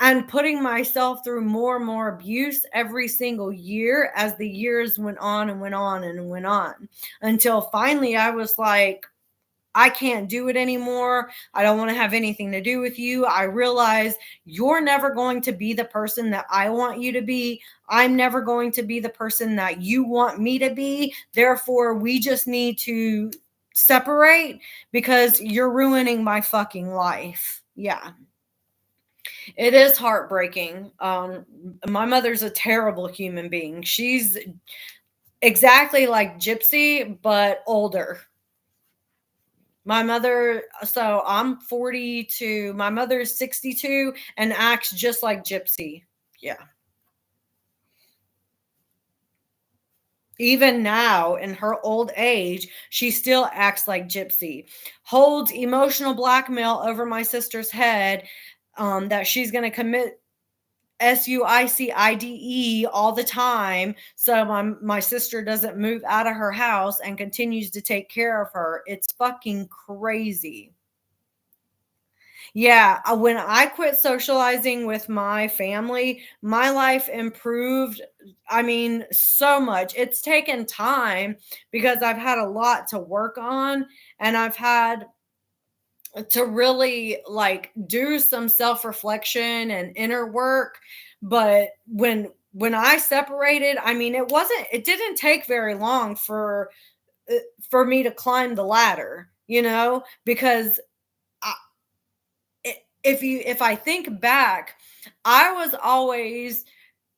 and putting myself through more and more abuse every single year as the years went on and went on and went on until finally I was like, I can't do it anymore. I don't want to have anything to do with you. I realize you're never going to be the person that I want you to be. I'm never going to be the person that you want me to be. Therefore, we just need to separate because you're ruining my fucking life. Yeah. It is heartbreaking. My mother's a terrible human being. She's exactly like Gypsy, but older. My mother, so I'm 42. My mother's 62 and acts just like Gypsy. Yeah. Even now, in her old age, she still acts like Gypsy. Holds emotional blackmail over my sister's head that she's going to commit suicide all the time so my sister doesn't move out of her house and continues to take care of her. It's fucking crazy. Yeah, when I quit socializing with my family, my life improved. I mean, so much. It's taken time because I've had a lot to work on, and I've had to really like do some self-reflection and inner work. But when I separated, I mean, it didn't take very long for me to climb the ladder, because I, if I think back, I was always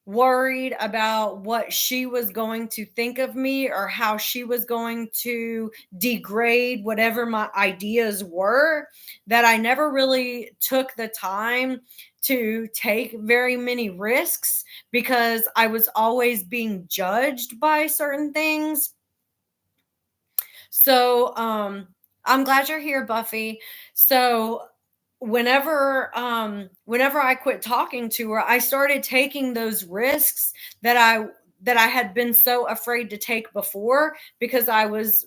worried about what she was going to think of me or how she was going to degrade whatever my ideas were, that I never really took the time to take very many risks because I was always being judged by certain things. So I'm glad you're here, Buffy. So whenever I quit talking to her, I started taking those risks that I had been so afraid to take before because I was,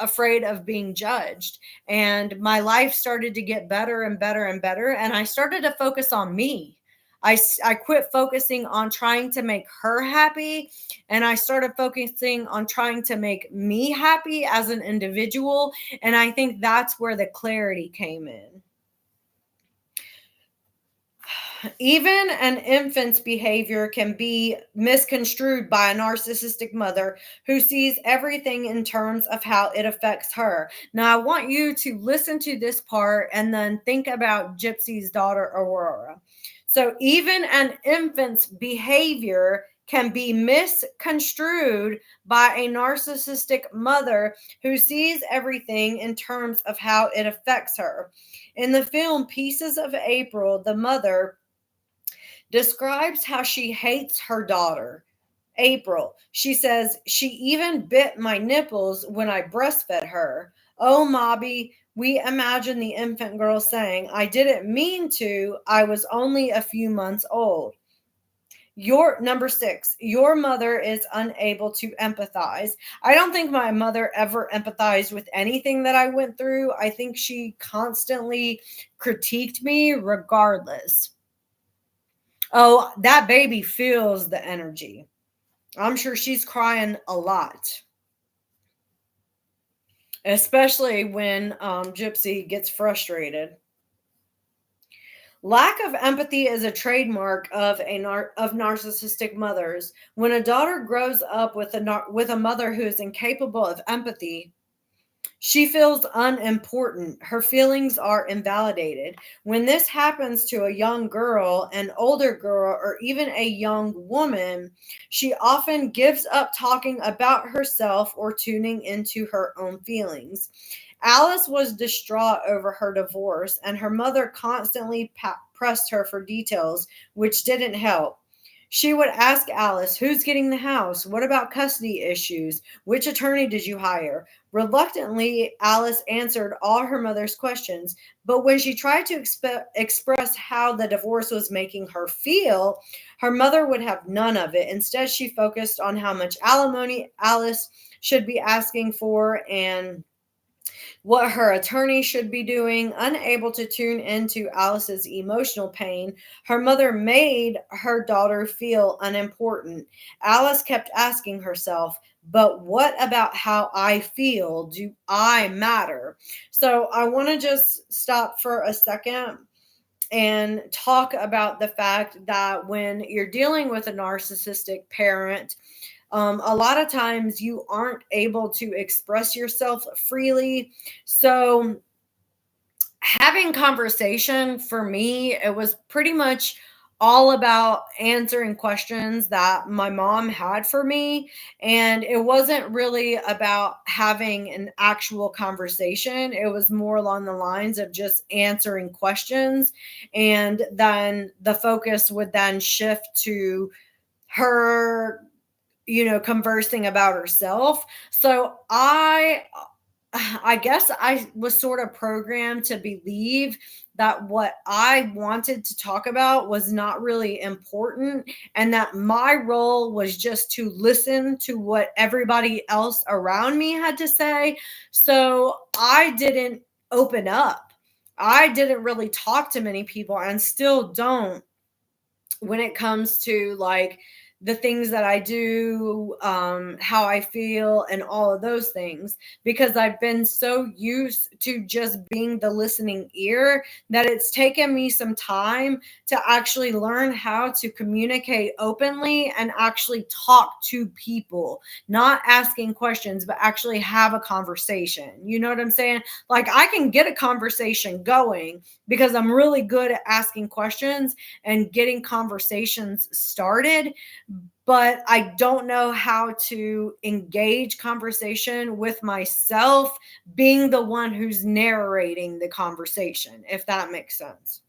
afraid of being judged. And my life started to get better and better and better, and I started to focus on me. I quit focusing on trying to make her happy, and I started focusing on trying to make me happy as an individual. And I think that's where the clarity came in. Even an infant's behavior can be misconstrued by a narcissistic mother who sees everything in terms of how it affects her. Now, I want you to listen to this part and then think about Gypsy's daughter, Aurora. So, even an infant's behavior can be misconstrued by a narcissistic mother who sees everything in terms of how it affects her. In the film Pieces of April, the mother describes how she hates her daughter, April. She says, "She even bit my nipples when I breastfed her. Oh, Mobby," we imagine the infant girl saying, "I didn't mean to. I was only a few months old." Your number 6, your mother is unable to empathize. I don't think my mother ever empathized with anything that I went through. I think she constantly critiqued me regardless. Oh, that baby feels the energy. I'm sure she's crying a lot, especially when Gypsy gets frustrated. Lack of empathy is a trademark of narcissistic mothers. When a daughter grows up with a mother who is incapable of empathy, she feels unimportant. Her feelings are invalidated. When this happens to a young girl, an older girl, or even a young woman, she often gives up talking about herself or tuning into her own feelings. Alice was distraught over her divorce, and her mother constantly pressed her for details, which didn't help. She would ask Alice, "Who's getting the house? What about custody issues? Which attorney did you hire?" Reluctantly, Alice answered all her mother's questions, but when she tried to express how the divorce was making her feel, her mother would have none of it. Instead, she focused on how much alimony Alice should be asking for and what her attorney should be doing. Unable to tune into Alice's emotional pain, her mother made her daughter feel unimportant. Alice kept asking herself, "But what about how I feel? Do I matter?" So I want to just stop for a second and talk about the fact that when you're dealing with a narcissistic parent, a lot of times you aren't able to express yourself freely. So having conversation for me, it was pretty much all about answering questions that my mom had for me. And it wasn't really about having an actual conversation. It was more along the lines of just answering questions. And then the focus would then shift to her, conversing about herself. So I guess I was sort of programmed to believe that what I wanted to talk about was not really important, and that my role was just to listen to what everybody else around me had to say. So I didn't open up. I didn't really talk to many people and still don't when it comes to like the things that I do, how I feel, and all of those things, because I've been so used to just being the listening ear that it's taken me some time to actually learn how to communicate openly and actually talk to people, not asking questions, but actually have a conversation. You know what I'm saying? Like, I can get a conversation going because I'm really good at asking questions and getting conversations started, but I don't know how to engage conversation with myself being the one who's narrating the conversation, if that makes sense.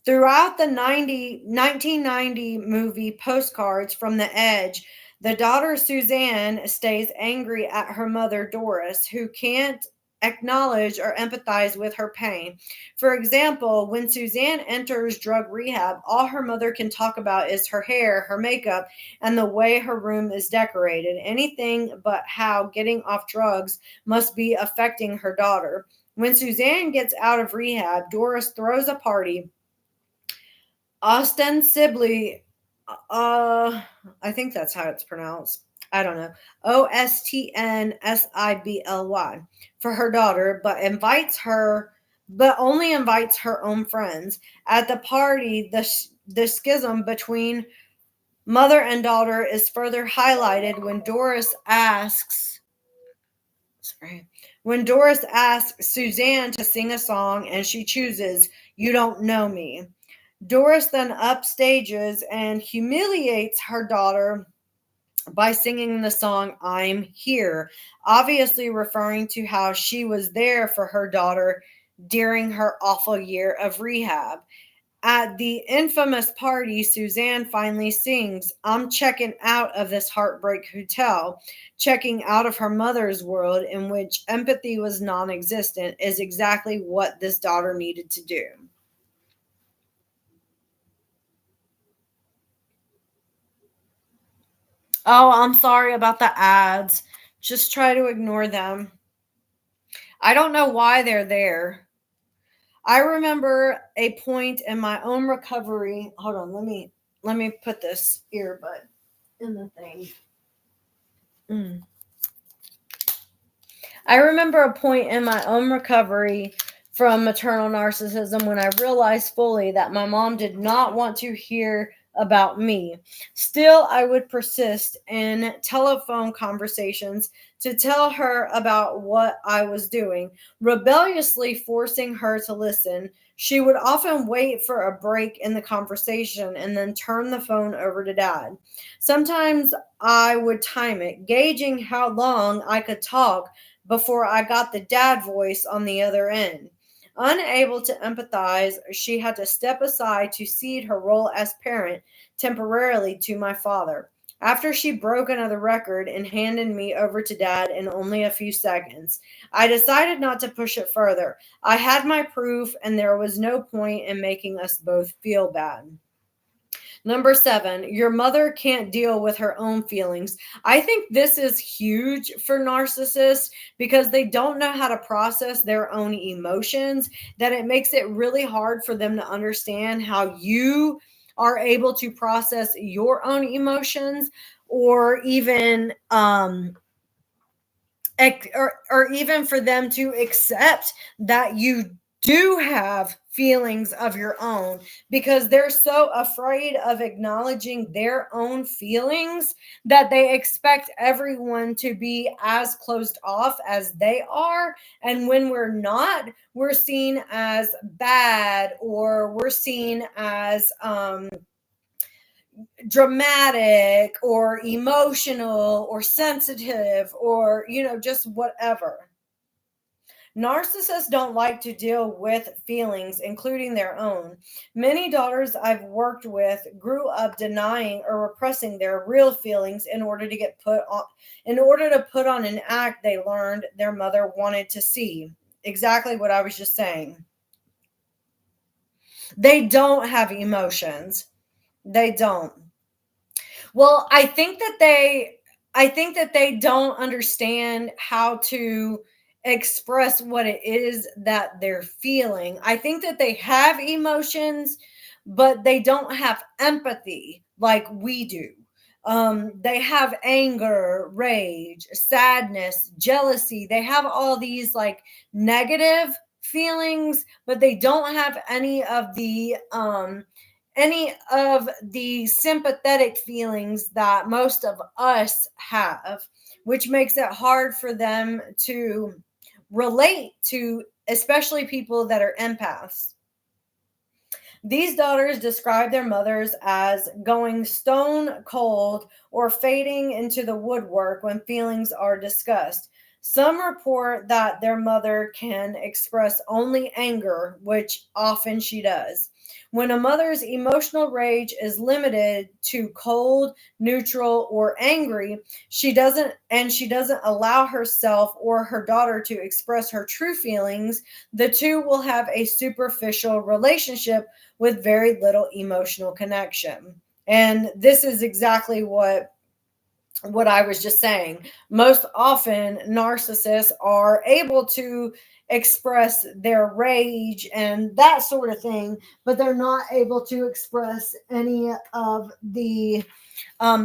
Throughout the 1990 movie Postcards from the Edge, the daughter Suzanne stays angry at her mother Doris, who can't acknowledge or empathize with her pain. For example, when Suzanne enters drug rehab, all her mother can talk about is her hair, her makeup, and the way her room is decorated. Anything but how getting off drugs must be affecting her daughter. When Suzanne gets out of rehab, Doris throws a party ostensibly, I think that's how it's pronounced. I don't know. Ostnsibly for her daughter, but only invites her own friends. At the party, the schism between mother and daughter is further highlighted when Doris asks Suzanne to sing a song and she chooses "You Don't Know Me." Doris then upstages and humiliates her daughter by singing the song "I'm Here," obviously referring to how she was there for her daughter during her awful year of rehab. At the infamous party, Suzanne finally sings, "I'm checking out of this heartbreak hotel." Checking out of her mother's world, in which empathy was non existent, is exactly what this daughter needed to do. Oh, I'm sorry about the ads. Just try to ignore them. I don't know why they're there. I remember a point in my own recovery. Hold on, let me put this earbud in the thing. I remember a point in my own recovery from maternal narcissism when I realized fully that my mom did not want to hear about me. Still, I would persist in telephone conversations to tell her about what I was doing, rebelliously forcing her to listen. She would often wait for a break in the conversation and then turn the phone over to dad. Sometimes I would time it, gauging how long I could talk before I got the dad voice on the other end. Unable to empathize, she had to step aside to cede her role as parent temporarily to my father. After she broke another record and handed me over to dad in only a few seconds, I decided not to push it further. I had my proof, and there was no point in making us both feel bad. Number 7, your mother can't deal with her own feelings. I think this is huge for narcissists because they don't know how to process their own emotions, that it makes it really hard for them to understand how you are able to process your own emotions, or even or even for them to accept that you do have feelings of your own, because they're so afraid of acknowledging their own feelings that they expect everyone to be as closed off as they are. And when we're not, we're seen as bad, or we're seen as dramatic or emotional or sensitive, or just whatever. Narcissists don't like to deal with feelings, including their own. Many daughters I've worked with grew up denying or repressing their real feelings in order to put on an act they learned their mother wanted to see. Exactly what I was just saying. They don't have emotions. They don't. Well, I think that they don't understand how to express what it is that they're feeling. I think that they have emotions, but they don't have empathy like we do. They have anger, rage, sadness, jealousy. They have all these like negative feelings, but they don't have any of the sympathetic feelings that most of us have, which makes it hard for them to relate to, especially people that are empaths. These daughters describe their mothers as going stone cold or fading into the woodwork when feelings are discussed. Some report that their mother can express only anger, which often she does. When a mother's emotional rage is limited to cold, neutral, or angry, she doesn't allow herself or her daughter to express her true feelings, the two will have a superficial relationship with very little emotional connection. And this is exactly what I was just saying. Most often narcissists are able to express their rage and that sort of thing, but they're not able to express any of the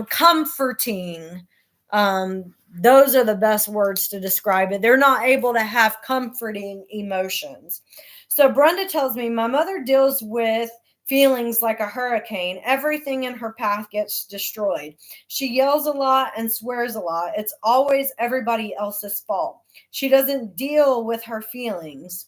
comforting. Those are the best words to describe it. They're not able to have comforting emotions. So Brenda tells me, my mother deals with feelings like a hurricane. Everything in her path gets destroyed. She yells a lot and swears a lot. It's always everybody else's fault. She doesn't deal with her feelings.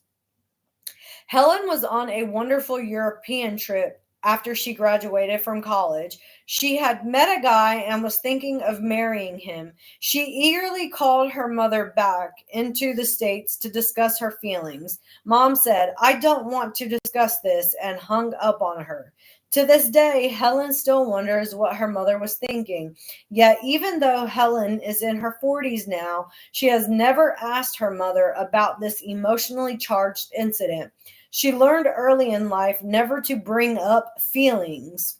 Helen was on a wonderful European trip after she graduated from college. She had met a guy and was thinking of marrying him. She eagerly called her mother back into the States to discuss her feelings. Mom said, "I don't want to discuss this," and hung up on her. To this day, Helen still wonders what her mother was thinking. Yet, even though Helen is in her 40s now, she has never asked her mother about this emotionally charged incident. She learned early in life never to bring up feelings.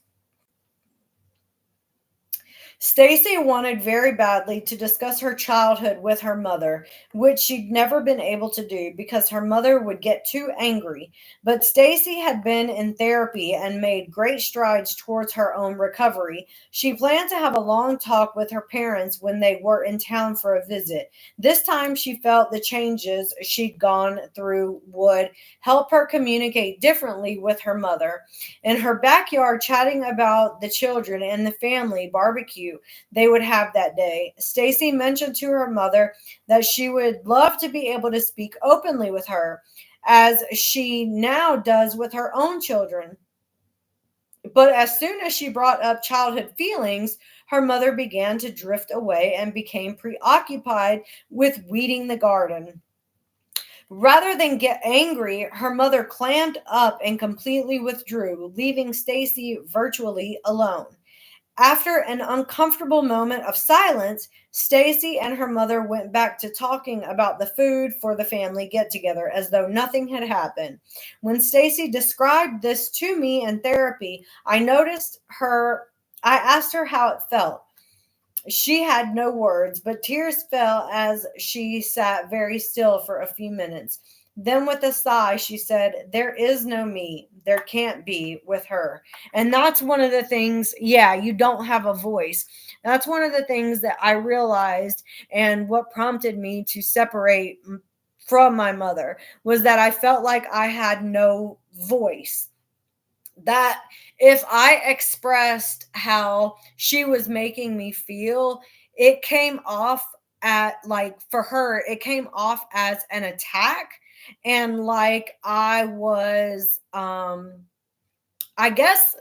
Stacy wanted very badly to discuss her childhood with her mother, which she'd never been able to do because her mother would get too angry. But Stacy had been in therapy and made great strides towards her own recovery. She planned to have a long talk with her parents when they were in town for a visit. This time she felt the changes she'd gone through would help her communicate differently with her mother. In her backyard, chatting about the children and the family barbecue they would have that day, Stacy mentioned to her mother that she would love to be able to speak openly with her, as she now does with her own children. But as soon as she brought up childhood feelings, her mother began to drift away and became preoccupied with weeding the garden. Rather than get angry, her mother clammed up and completely withdrew, leaving Stacy virtually alone. After an uncomfortable moment of silence, Stacy and her mother went back to talking about the food for the family get-together as though nothing had happened. When Stacy described this to me in therapy, I asked her how it felt. She had no words, but tears fell as she sat very still for a few minutes. Then, with a sigh, she said, "There is no me. There can't be with her." And that's one of the things, yeah, you don't have a voice. That's one of the things that I realized, and what prompted me to separate from my mother was that I felt like I had no voice. That if I expressed how she was making me feel, it came off for her, it came off as an attack, and like I was I guess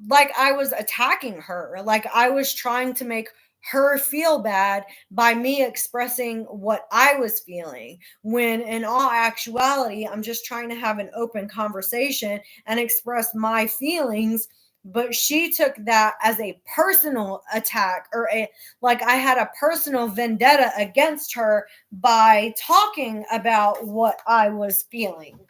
like I was attacking her, like I was trying to make her feel bad by me expressing what I was feeling. When in all actuality, I'm just trying to have an open conversation and express my feelings. But she took that as a personal attack, or a like I had a personal vendetta against her by talking about what I was feeling.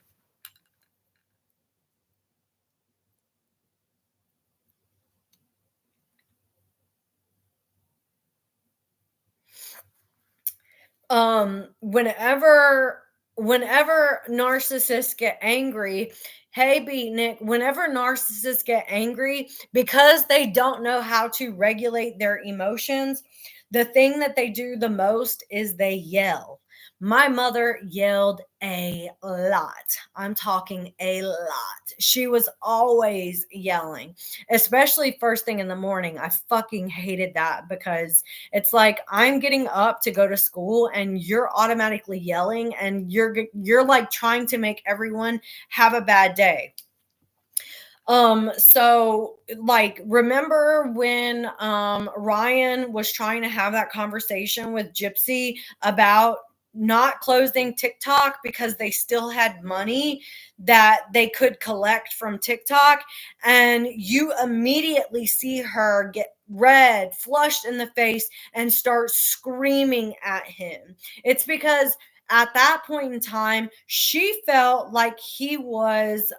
Whenever narcissists get angry, hey Beatnik, whenever narcissists get angry because they don't know how to regulate their emotions, the thing that they do the most is they yell. My mother yelled a lot. I'm talking a lot. She was always yelling, especially first thing in the morning. I fucking hated that because it's like I'm getting up to go to school and you're automatically yelling and you're like trying to make everyone have a bad day. So like remember when Ryan was trying to have that conversation with Gypsy about not closing TikTok because they still had money that they could collect from TikTok, and you immediately see her get red, flushed in the face, and start screaming at him. It's because at that point in time, she felt like he was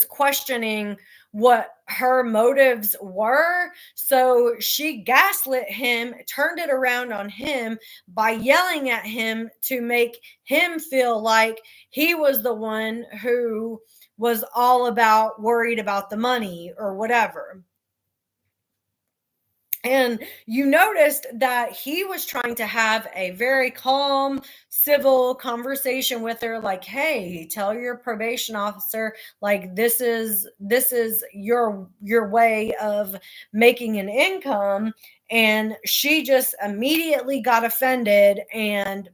questioning what her motives were. So she gaslit him, turned it around on him by yelling at him to make him feel like he was the one who was all about worried about the money or whatever. And you noticed that he was trying to have a very calm, civil conversation with her, like, hey, tell your probation officer, like, this is your way of making an income. And she just immediately got offended and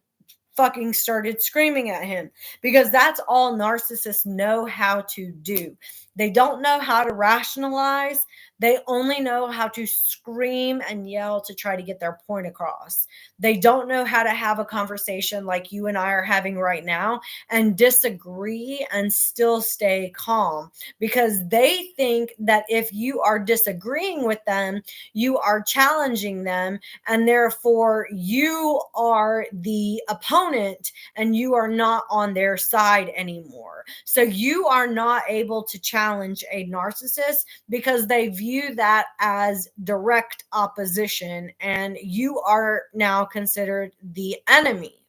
fucking started screaming at him, because that's all narcissists know how to do. They don't know how to rationalize. They only know how to scream and yell to try to get their point across. They don't know how to have a conversation like you and I are having right now and disagree and still stay calm, because they think that if you are disagreeing with them, you are challenging them, and therefore you are the opponent and you are not on their side anymore. So you are not able to challenge a narcissist because they view that as direct opposition, and you are now considered the enemy.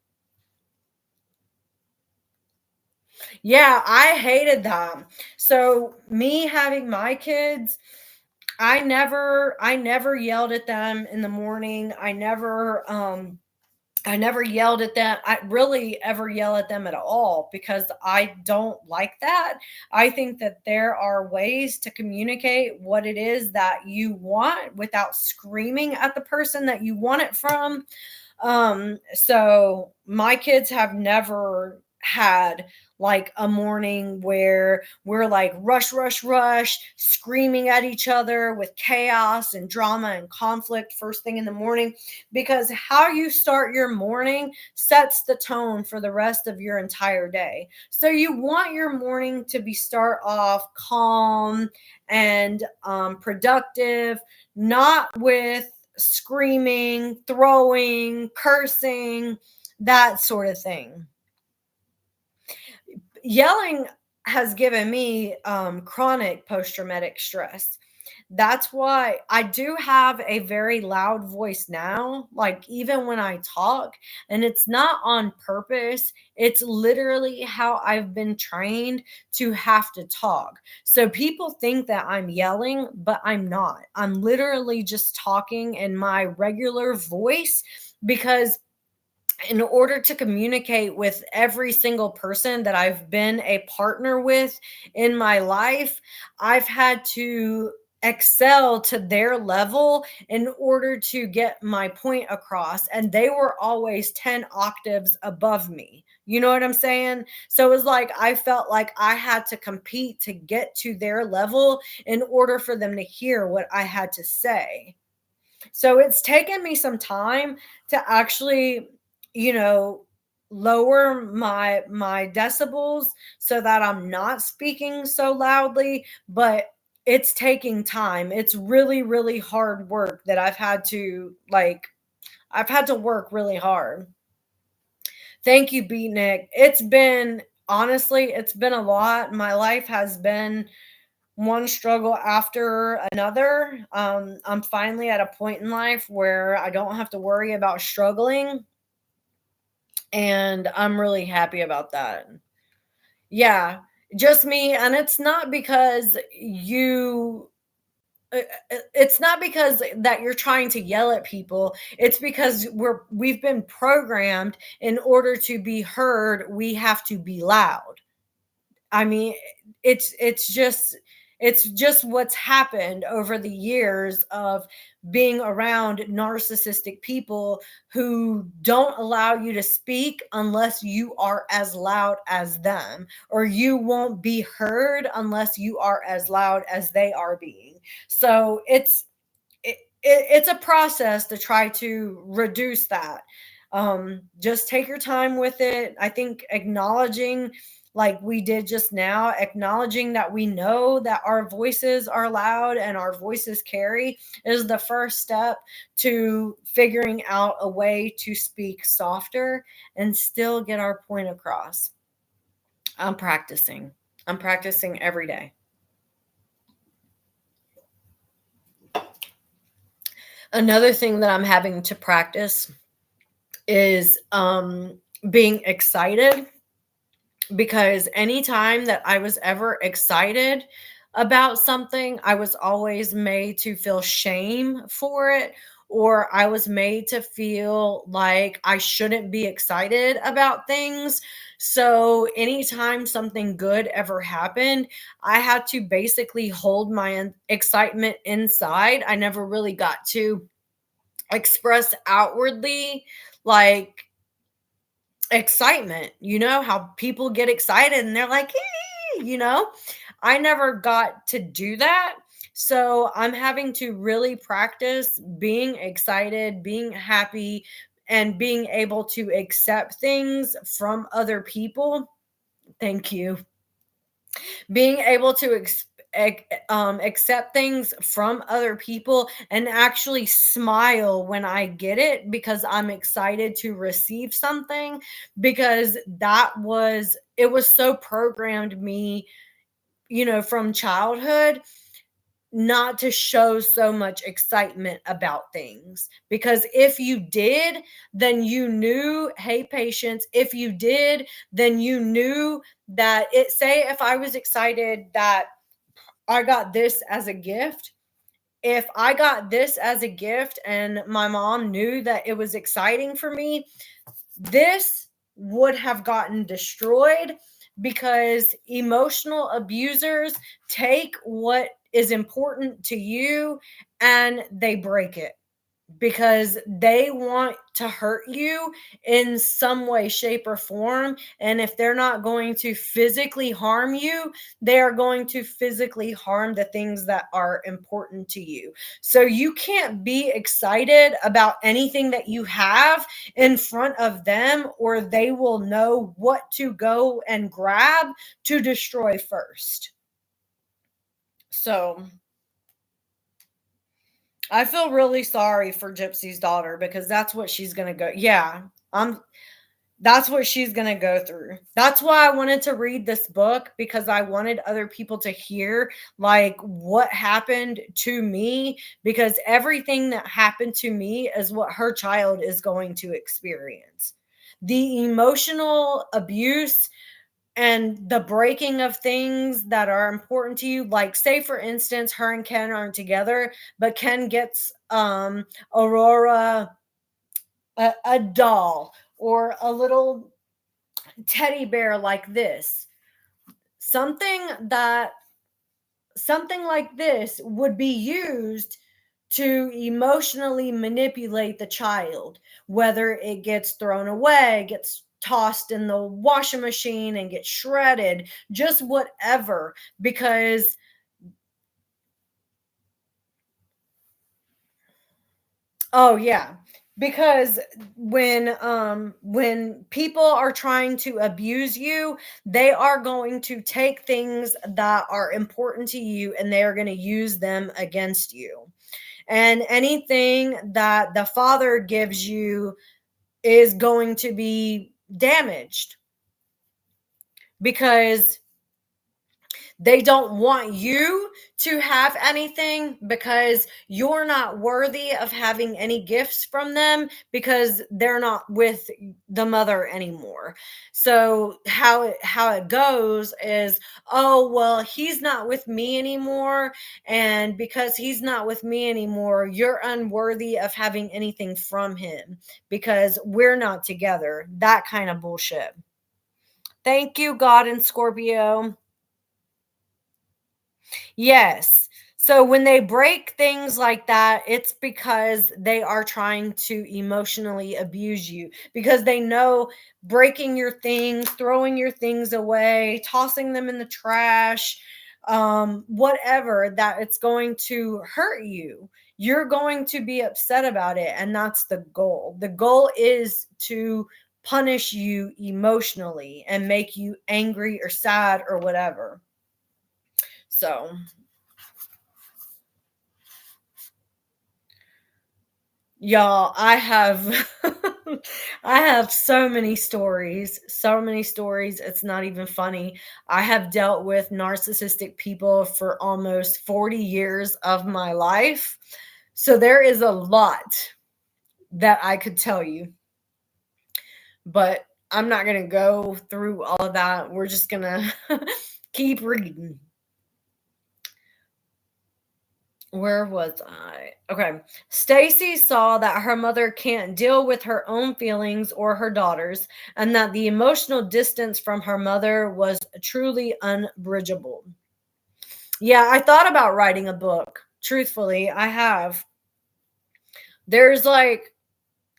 Yeah, I hated that. So me having my kids, I never yelled at them in the morning. I never yelled at them. I really ever yell at them at all because I don't like that. I think that there are ways to communicate what it is that you want without screaming at the person that you want it from. So my kids have never had like a morning where we're like rush, rush, rush, screaming at each other with chaos and drama and conflict first thing in the morning, because how you start your morning sets the tone for the rest of your entire day. So you want your morning to be start off calm and productive, not with screaming, throwing, cursing, that sort of thing. Yelling has given me chronic post-traumatic stress. That's why I do have a very loud voice now, like even when I talk, and it's not on purpose. It's literally how I've been trained to have to talk. So people think that I'm yelling, but I'm not. I'm literally just talking in my regular voice, because in order to communicate with every single person that I've been a partner with in my life, I've had to excel to their level in order to get my point across. And they were always 10 octaves above me. You know what I'm saying? So it was like I felt like I had to compete to get to their level in order for them to hear what I had to say. So it's taken me some time to actually, you know, lower my decibels so that I'm not speaking so loudly, but it's taking time. It's really, really hard work that I've had to work really hard. Thank you, Beatnik. It's been honestly, it's been a lot. My life has been one struggle after another. I'm finally at a point in life where I don't have to worry about struggling, and I'm really happy about that. Yeah, just me. And it's not because that you're trying to yell at people. It's because we've been programmed. In order to be heard, we have to be loud. I mean, it's just what's happened over the years of being around narcissistic people who don't allow you to speak unless you are as loud as them, or you won't be heard unless you are as loud as they are being. So it's a process to try to reduce that. Just take your time with it. I think acknowledging, like we did just now, acknowledging that we know that our voices are loud and our voices carry is the first step to figuring out a way to speak softer and still get our point across. I'm practicing. I'm practicing every day. Another thing that I'm having to practice is being excited, because anytime that I was ever excited about something, I was always made to feel shame for it, or I was made to feel like I shouldn't be excited about things. So anytime something good ever happened, I had to basically hold my excitement inside. I never really got to express outwardly, like, excitement. You know how people get excited and they're like, I never got to do that. So I'm having to really practice being excited, being happy, and being able to accept things from other people. Thank you. Being able to accept things from other people and actually smile when I get it, because I'm excited to receive something, because it was so programmed me, from childhood, not to show so much excitement about things. Because if you did, then you knew, hey, patience, if you did, then you knew that say if I was excited that I got this as a gift. If I got this as a gift and my mom knew that it was exciting for me, this would have gotten destroyed, because emotional abusers take what is important to you and they break it, because they want to hurt you in some way, shape, or form. And if they're not going to physically harm you, they are going to physically harm the things that are important to you. So you can't be excited about anything that you have in front of them, or they will know what to go and grab to destroy first. So I feel really sorry for Gypsy's daughter, because that's what she's going to go. Yeah, that's what she's going to go through. That's why I wanted to read this book, because I wanted other people to hear like what happened to me, because everything that happened to me is what her child is going to experience. The emotional abuse and the breaking of things that are important to you, like, say for instance, her and Ken aren't together, but Ken gets Aurora a doll or a little teddy bear like this. Something like this would be used to emotionally manipulate the child, whether it gets thrown away, gets tossed in the washing machine and gets shredded, just whatever. Because oh yeah, because when people are trying to abuse you, they are going to take things that are important to you and they are going to use them against you. And anything that the father gives you is going to be damaged, because They don't want you to have anything because you're not worthy of having any gifts from them because they're not with the mother anymore. So how it goes is, oh, well, he's not with me anymore, and because he's not with me anymore, you're unworthy of having anything from him because we're not together. That kind of bullshit. Thank you, God and Scorpio. Yes. So when they break things like that, it's because they are trying to emotionally abuse you because they know breaking your things, throwing your things away, tossing them in the trash, whatever, that it's going to hurt you. You're going to be upset about it. And that's the goal. The goal is to punish you emotionally and make you angry or sad or whatever. So, y'all, I have I have so many stories, It's not even funny. I have dealt with narcissistic people for almost 40 years of my life. So there is a lot that I could tell you. But I'm not going to go through all of that. We're just going to keep reading. Where was I? Okay. Stacy saw that her mother can't deal with her own feelings or her daughter's, and that the emotional distance from her mother was truly unbridgeable. Yeah, I thought about writing a book. Truthfully, I have. There's like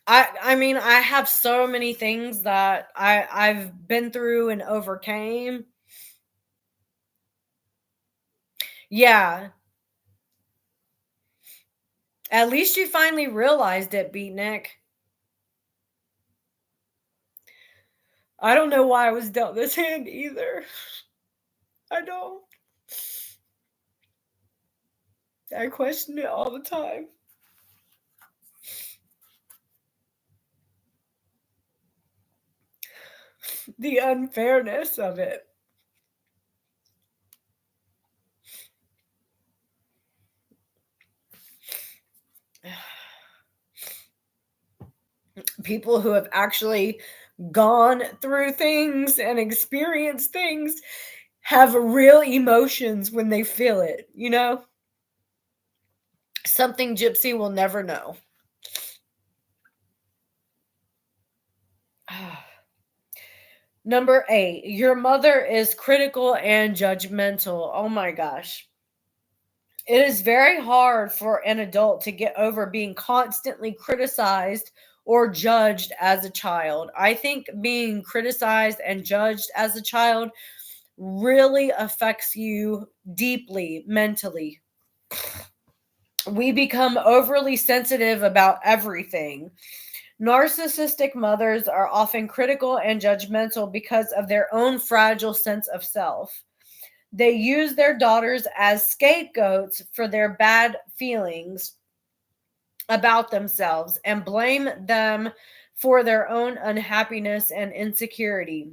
I mean, I have so many things that I've been through and overcame. Yeah. At least you finally realized it, Beatnik. I don't know why I was dealt this hand either. I don't. I question it all the time. The unfairness of it. People who have actually gone through things and experienced things have real emotions when they feel it, you know? Something Gypsy will never know. Number 8, your mother is critical and judgmental. Oh my gosh. It is very hard for an adult to get over being constantly criticized or judged as a child. I think being criticized and judged as a child really affects you deeply mentally. We become overly sensitive about everything. Narcissistic mothers are often critical and judgmental because of their own fragile sense of self. They use their daughters as scapegoats for their bad feelings about themselves and blame them for their own unhappiness and insecurity.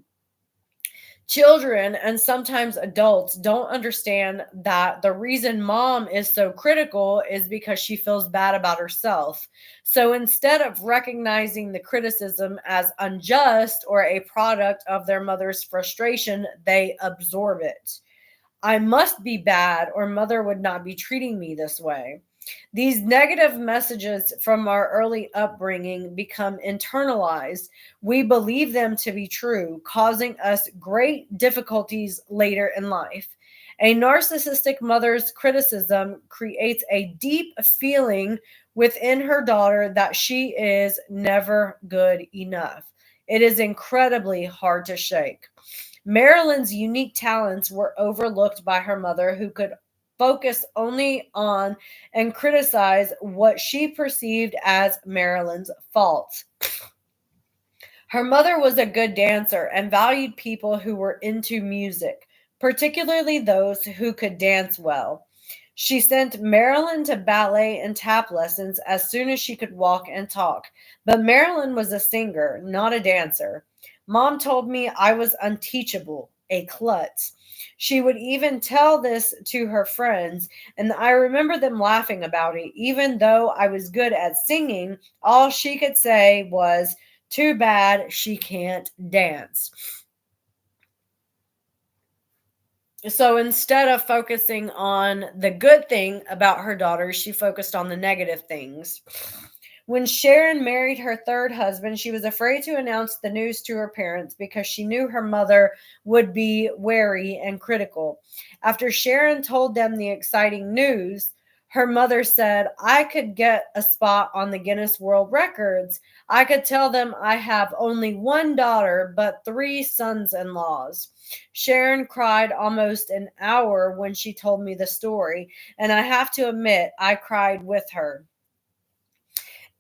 Children and sometimes adults don't understand that the reason mom is so critical is because she feels bad about herself. So instead of recognizing the criticism as unjust or a product of their mother's frustration, they absorb it. I must be bad or mother would not be treating me this way. These negative messages from our early upbringing become internalized. We believe them to be true, causing us great difficulties later in life. A narcissistic mother's criticism creates a deep feeling within her daughter that she is never good enough. It is incredibly hard to shake. Marilyn's unique talents were overlooked by her mother, who could focus only on and criticize what she perceived as Marilyn's faults. Her mother was a good dancer and valued people who were into music, particularly those who could dance well. She sent Marilyn to ballet and tap lessons as soon as she could walk and talk, but Marilyn was a singer, not a dancer. Mom told me I was unteachable. a klutz. She would even tell this to her friends, and I remember them laughing about it. Even though I was good at singing, all she could say was, "Too bad she can't dance." So instead of focusing on the good thing about her daughter, she focused on the negative things. When Sharon married her third husband, she was afraid to announce the news to her parents because she knew her mother would be wary and critical. After Sharon told them the exciting news, her mother said, "I could get a spot on the Guinness World Records. I could tell them I have only one daughter, but 3 sons in laws." Sharon cried almost an hour when she told me the story, and I have to admit, I cried with her.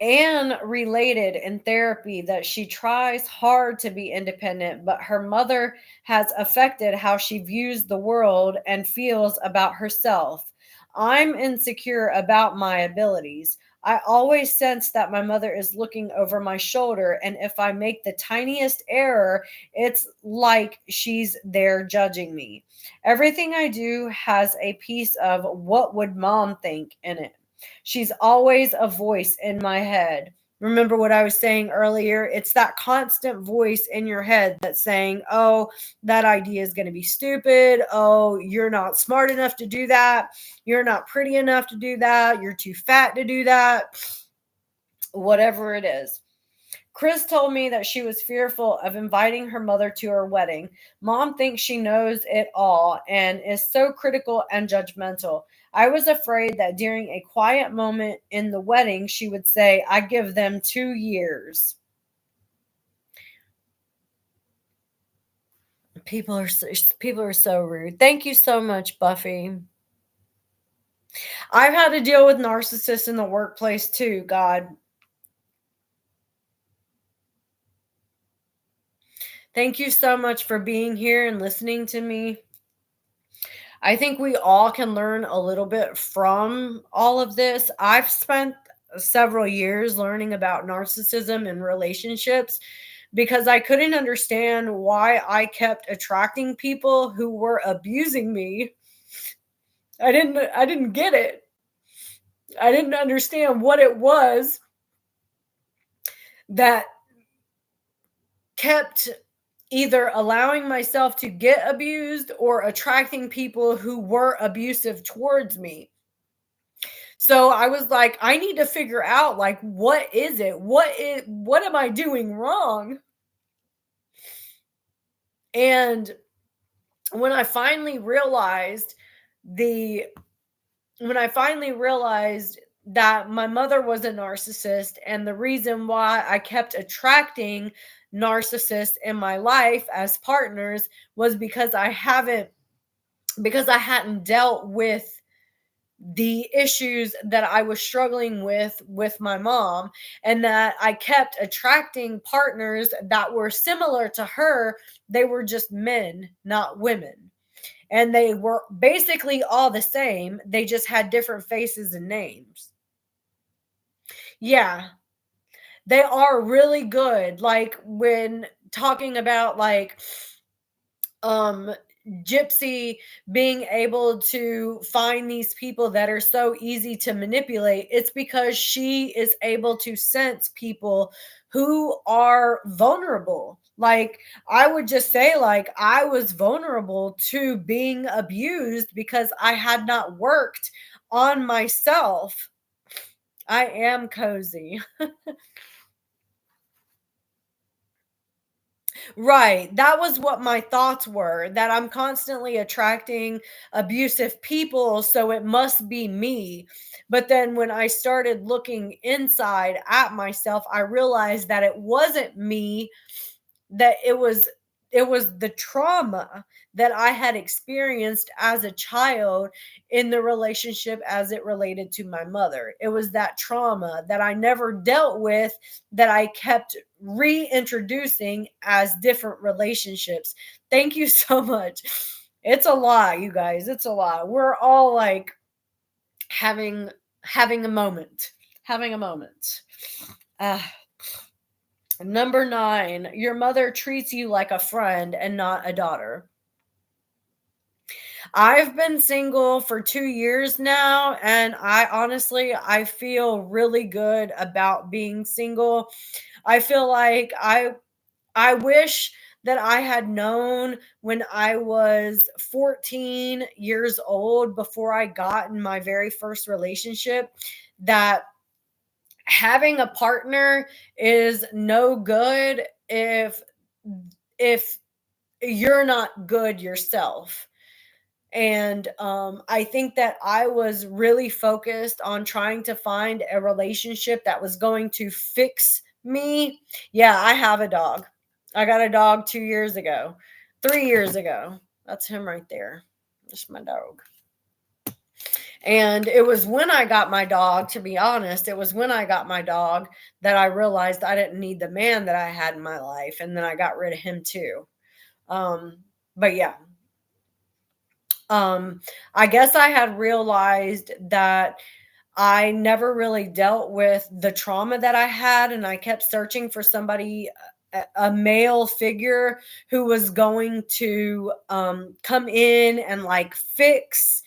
Anne related in therapy that she tries hard to be independent, but her mother has affected how she views the world and feels about herself. "I'm insecure about my abilities. I always sense that my mother is looking over my shoulder, and if I make the tiniest error, it's like she's there judging me. Everything I do has a piece of 'what would mom think' in it. She's always a voice in my head." Remember what I was saying earlier? It's that constant voice in your head that's saying, "Oh, that idea is going to be stupid. Oh, you're not smart enough to do that. You're not pretty enough to do that. You're too fat to do that." Whatever it is. Chris told me that she was fearful of inviting her mother to her wedding. Mom thinks she knows it all and is so critical and judgmental. I was afraid that during a quiet moment in the wedding, she would say, "I give them 2 years." People are so rude. Thank you so much, Buffy. I've had to deal with narcissists in the workplace too, God. Thank you so much for being here and listening to me. I think we all can learn a little bit from all of this. I've spent several years learning about narcissism and relationships because I couldn't understand why I kept attracting people who were abusing me. I didn't get it. I didn't understand what it was that kept either allowing myself to get abused or attracting people who were abusive towards me. So I was like, I need to figure out, like, what is it? What am I doing wrong? And when I finally realized the when I finally realized that my mother was a narcissist, and the reason why I kept attracting narcissists in my life as partners was because I hadn't dealt with the issues that I was struggling with my mom, and that I kept attracting partners that were similar to her. They were just men, not women. And they were basically all the same. They just had different faces and names. Yeah, they are really good. Like when talking about like um Gypsy being able to find these people that are so easy to manipulate, it's because she is able to sense people who are vulnerable. Like I would just say, like, I was vulnerable to being abused because I had not worked on myself. I am cozy. Right. That was what my thoughts were, that I'm constantly attracting abusive people, so it must be me. But then when I started looking inside at myself, I realized that it wasn't me, that it was the trauma that I had experienced as a child in the relationship as it related to my mother. It was that trauma that I never dealt with, that I kept reintroducing as different relationships. Thank you so much. It's a lot, you guys. It's a lot. We're all like having a moment. Having a moment. Uh Number 9, your mother treats you like a friend and not a daughter. I've been single for 2 years now, and I feel really good about being single. I feel like I wish that I had known when I was 14 years old before I got in my very first relationship that having a partner is no good if you're not good yourself. And I think that I was really focused on trying to find a relationship that was going to fix me. Yeah, I have a dog. I got a dog 2 years ago, 3 years ago. That's him right there. That's my dog. And it was when I got my dog, to be honest, it was when I got my dog that I realized I didn't need the man that I had in my life. And then I got rid of him too. But yeah, I guess I had realized that I never really dealt with the trauma that I had, and I kept searching for somebody, a male figure who was going to come in and like fix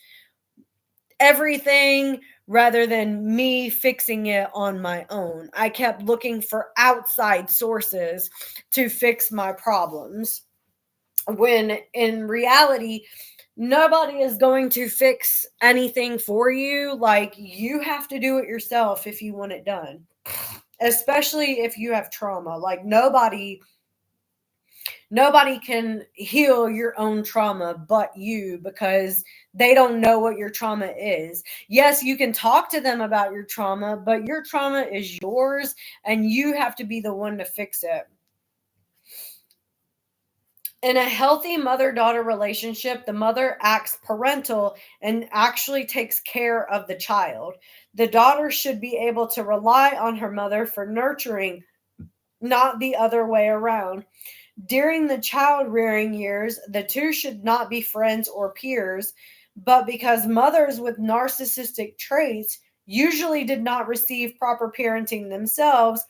everything rather than me fixing it on my own. I kept looking for outside sources to fix my problems when in reality, nobody is going to fix anything for you. Like, you have to do it yourself if you want it done, especially if you have trauma. Like, nobody can heal your own trauma but you, because they don't know what your trauma is. Yes, you can talk to them about your trauma, but your trauma is yours and you have to be the one to fix it. In a healthy mother-daughter relationship, the mother acts parental and actually takes care of the child. The daughter should be able to rely on her mother for nurturing, not the other way around. During the child rearing years, the two should not be friends or peers, but because mothers with narcissistic traits usually did not receive proper parenting themselves,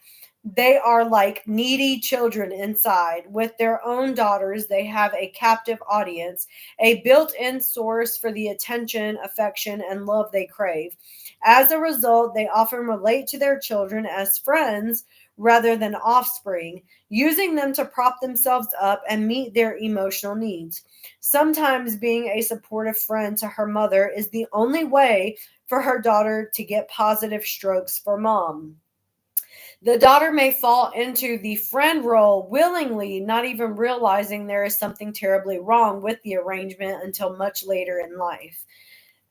they are like needy children inside. With their own daughters, they have a captive audience, a built in source for the attention, affection, and love they crave. As a result, they often relate to their children as friends rather than offspring, using them to prop themselves up and meet their emotional needs. Sometimes being a supportive friend to her mother is the only way for her daughter to get positive strokes for mom. The daughter may fall into the friend role willingly, not even realizing there is something terribly wrong with the arrangement until much later in life.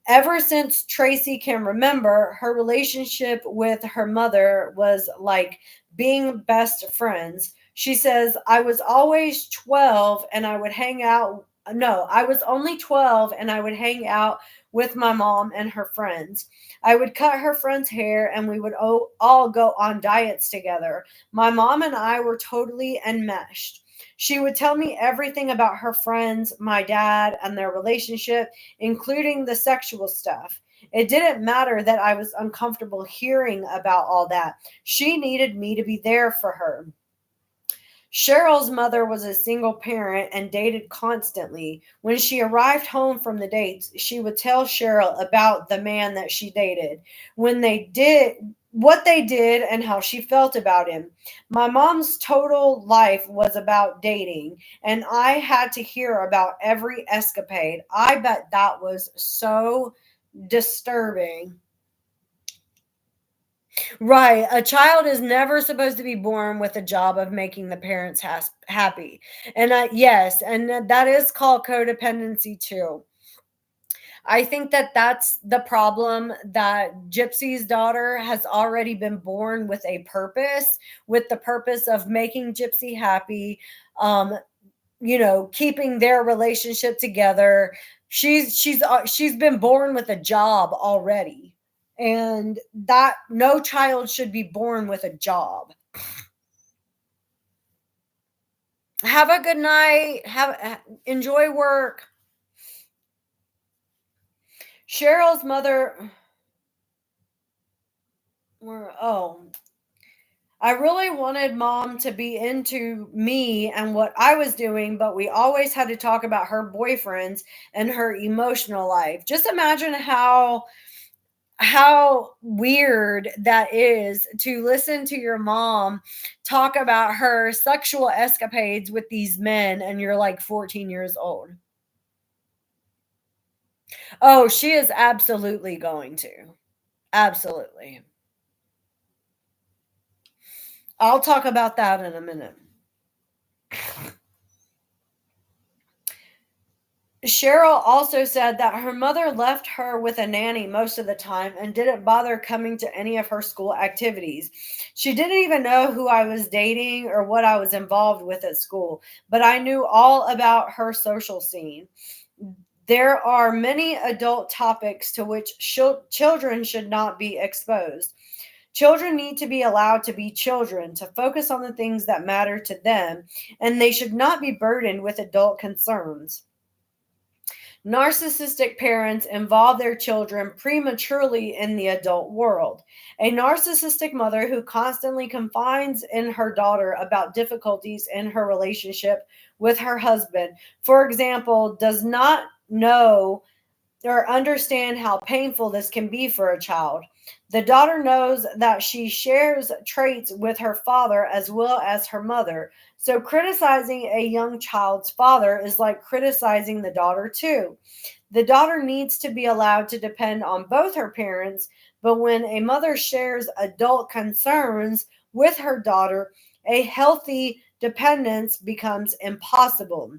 Ever since Tracy can remember, her relationship with her mother was like being best friends. She says, I was always 12 and I would hang out. No, I was only 12 and I would hang out with my mom and her friends. I would cut her friend's hair and we would all go on diets together. My mom and I were totally enmeshed. She would tell me everything about her friends, my dad, and their relationship, including the sexual stuff. It didn't matter that I was uncomfortable hearing about all that. She needed me to be there for her. Cheryl's mother was a single parent and dated constantly. When she arrived home from the dates, she would tell Cheryl about the man that she dated, when they did what they did and how she felt about him. My mom's total life was about dating, and I had to hear about every escapade. I bet that was so disturbing. Right. A child is never supposed to be born with a job of making the parents happy. And yes, and that is called codependency too. I think that that's the problem, that Gypsy's daughter has already been born with a purpose, with the purpose of making Gypsy happy, um, keeping their relationship together. She's been born with a job already. And that no child should be born with a job. Have a good night. Enjoy work. Cheryl's mother. Oh, I really wanted mom to be into me and what I was doing, but we always had to talk about her boyfriends and her emotional life. Just imagine how weird that is to listen to your mom talk about her sexual escapades with these men and you're like 14 years old. Oh, she is absolutely going to. Absolutely. I'll talk about that in a minute. Cheryl also said that her mother left her with a nanny most of the time and didn't bother coming to any of her school activities. She didn't even know who I was dating or what I was involved with at school, but I knew all about her social scene. There are many adult topics to which children should not be exposed. Children need to be allowed to be children, to focus on the things that matter to them, and they should not be burdened with adult concerns. Narcissistic parents involve their children prematurely in the adult world. A narcissistic mother who constantly confides in her daughter about difficulties in her relationship with her husband, for example, does not know or understand how painful this can be for a child. The daughter knows that she shares traits with her father as well as her mother. So criticizing a young child's father is like criticizing the daughter too. The daughter needs to be allowed to depend on both her parents, but when a mother shares adult concerns with her daughter, a healthy dependence becomes impossible.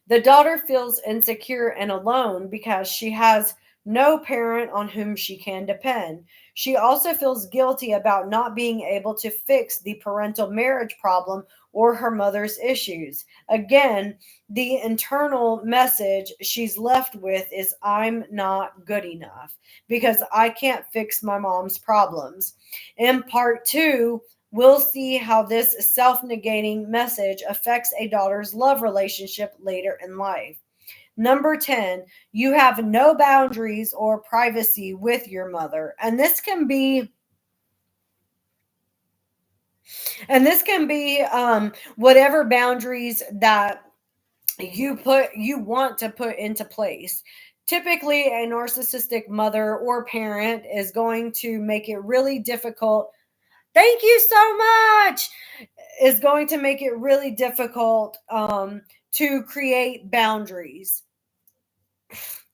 The daughter feels insecure and alone because she has no parent on whom she can depend. She also feels guilty about not being able to fix the parental marriage problem or her mother's issues. Again, the internal message she's left with is I'm not good enough because I can't fix my mom's problems. In part two, we'll see how this self negating message affects a daughter's love relationship later in life. Number 10, you have no boundaries or privacy with your mother. And this can be whatever boundaries that you want to put into place. Typically, a narcissistic mother or parent is going to make it really difficult. Thank you so much. Is going to make it really difficult to create boundaries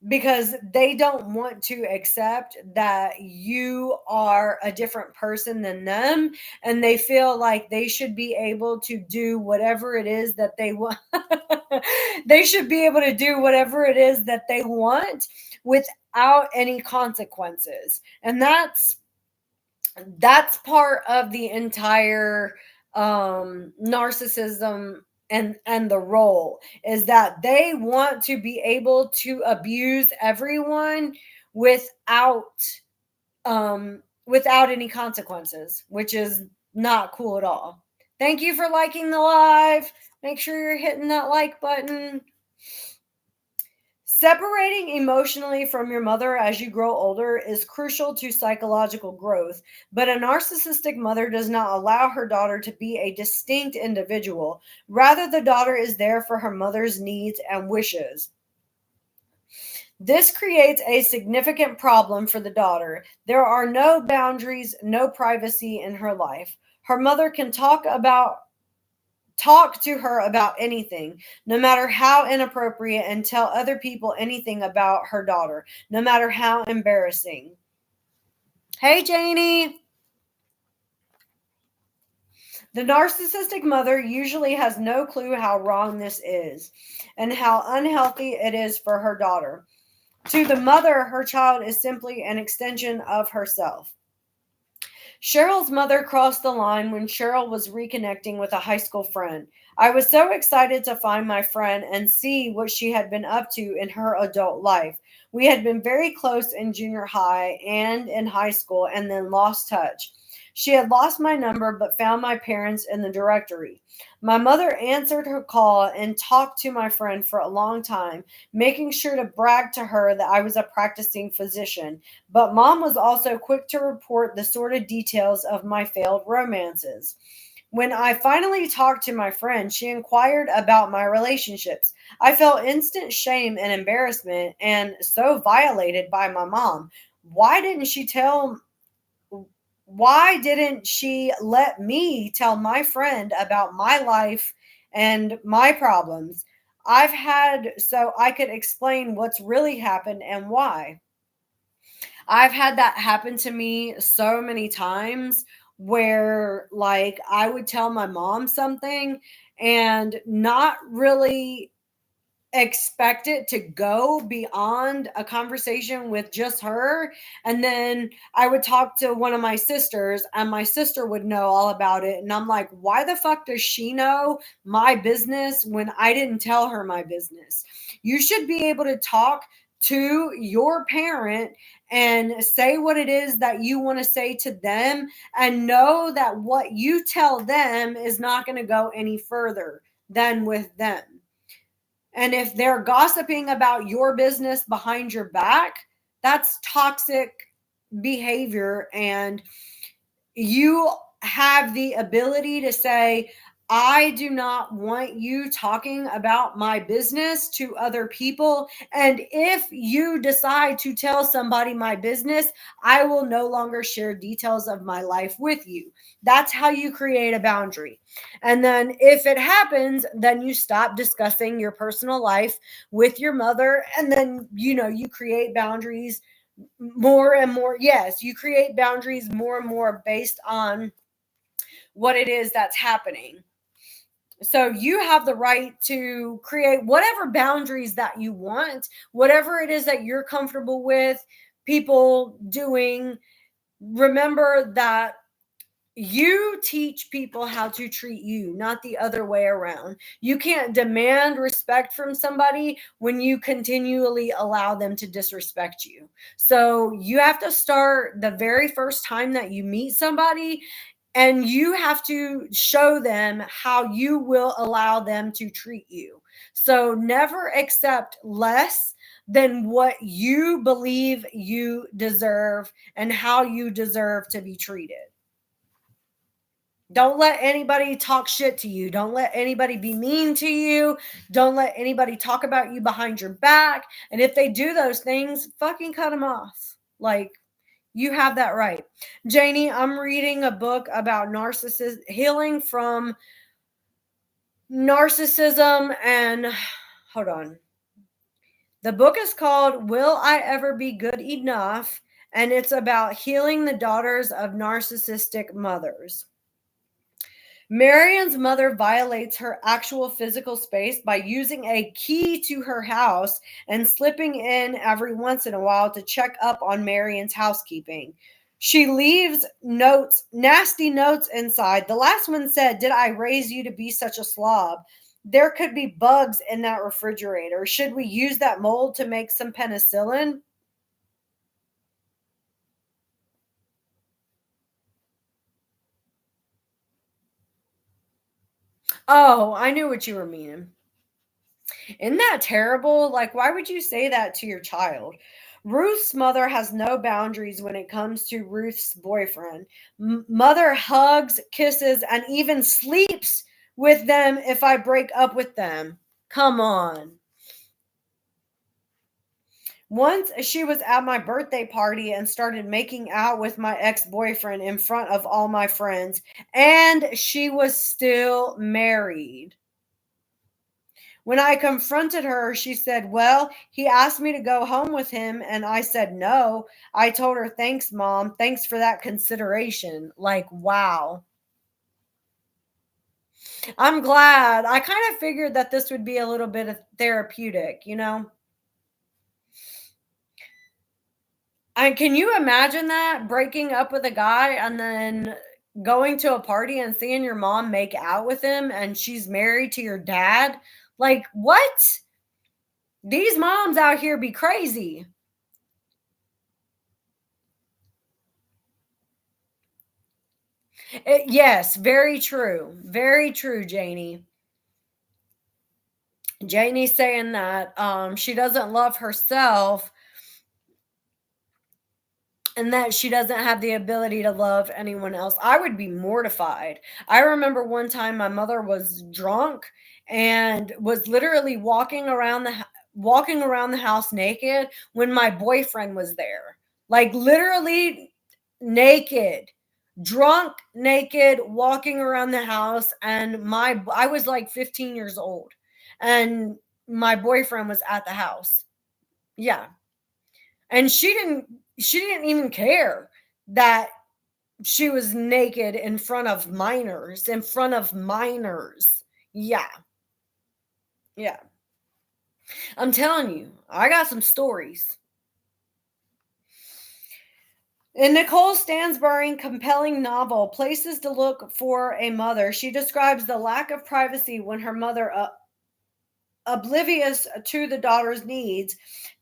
because they don't want to accept that you are a different person than them, and they feel like they should be able to do whatever it is that they want. They should be able to do whatever it is that they want without any consequences. And that's part of the entire narcissism and the role is that they want to be able to abuse everyone without without any consequences, which is not cool at all. Thank you for liking the live. Make sure you're hitting that like button. Separating emotionally from your mother as you grow older is crucial to psychological growth, but a narcissistic mother does not allow her daughter to be a distinct individual. Rather, the daughter is there for her mother's needs and wishes. This creates a significant problem for the daughter. There are no boundaries, no privacy in her life. Her mother can talk to her about anything, no matter how inappropriate, and tell other people anything about her daughter, no matter how embarrassing. Hey, Janie. The narcissistic mother usually has no clue how wrong this is and how unhealthy it is for her daughter. To the mother, her child is simply an extension of herself. Cheryl's mother crossed the line when Cheryl was reconnecting with a high school friend. I was so excited to find my friend and see what she had been up to in her adult life. We had been very close in junior high and in high school and then lost touch. She had lost my number but found my parents in the directory. My mother answered her call and talked to my friend for a long time, making sure to brag to her that I was a practicing physician. But mom was also quick to report the sordid details of my failed romances. When I finally talked to my friend, she inquired about my relationships. I felt instant shame and embarrassment and so violated by my mom. Why didn't she tell why didn't she let me tell my friend about my life and my problems? I've had so I could explain what's really happened and why. I've had that happen to me so many times where like I would tell my mom something and not really expect it to go beyond a conversation with just her. And then I would talk to one of my sisters, and my sister would know all about it. And I'm like, why the fuck does she know my business when I didn't tell her my business? You should be able to talk to your parent and say what it is that you want to say to them, and know that what you tell them is not going to go any further than with them. And if they're gossiping about your business behind your back, that's toxic behavior. And you have the ability to say, I do not want you talking about my business to other people. And if you decide to tell somebody my business, I will no longer share details of my life with you. That's how you create a boundary. And then if it happens, then you stop discussing your personal life with your mother. And then, you create boundaries more and more. Yes, you create boundaries more and more based on what it is that's happening. So you have the right to create whatever boundaries that you want, whatever it is that you're comfortable with people doing. Remember that you teach people how to treat you, not the other way around. You can't demand respect from somebody when you continually allow them to disrespect you. So you have to start the very first time that you meet somebody, and you have to show them how you will allow them to treat you. So never accept less than what you believe you deserve and how you deserve to be treated. Don't let anybody talk shit to you. Don't let anybody be mean to you. Don't let anybody talk about you behind your back. And if they do those things, fucking cut them off. Like, you have that right. Janie, I'm reading a book about healing from narcissism. And hold on. The book is called Will I Ever Be Good Enough? And it's about healing the daughters of narcissistic mothers. Marion's mother violates her actual physical space by using a key to her house and slipping in every once in a while to check up on Marion's housekeeping. She leaves notes, nasty notes inside. The last one said, "Did I raise you to be such a slob? There could be bugs in that refrigerator. Should we use that mold to make some penicillin?" Oh, I knew what you were meaning. Isn't that terrible? Like, why would you say that to your child? Ruth's mother has no boundaries when it comes to Ruth's boyfriend. Mother hugs, kisses, and even sleeps with them if I break up with them. Come on. Once she was at my birthday party and started making out with my ex-boyfriend in front of all my friends, and she was still married. When I confronted her, she said, "Well, he asked me to go home with him, and I said no." I told her, "Thanks, Mom. Thanks for that consideration." Like, wow. I'm glad. I kind of figured that this would be a little bit of therapeutic, Can you imagine that? Breaking up with a guy and then going to a party and seeing your mom make out with him and she's married to your dad? Like, what? These moms out here be crazy. Yes, very true. Very true, Janie. Janie's saying that she doesn't love herself and that she doesn't have the ability to love anyone else. I would be mortified. I remember one time my mother was drunk and was literally walking around the house naked when my boyfriend was there. Like literally naked. Drunk, naked, walking around the house, and I was like 15 years old and my boyfriend was at the house. Yeah. And she didn't even care that she was naked in front of minors. Yeah. Yeah. I'm telling you, I got some stories. In Nicole Stansbury's compelling novel, Places to Look for a Mother, she describes the lack of privacy when her mother, oblivious to the daughter's needs,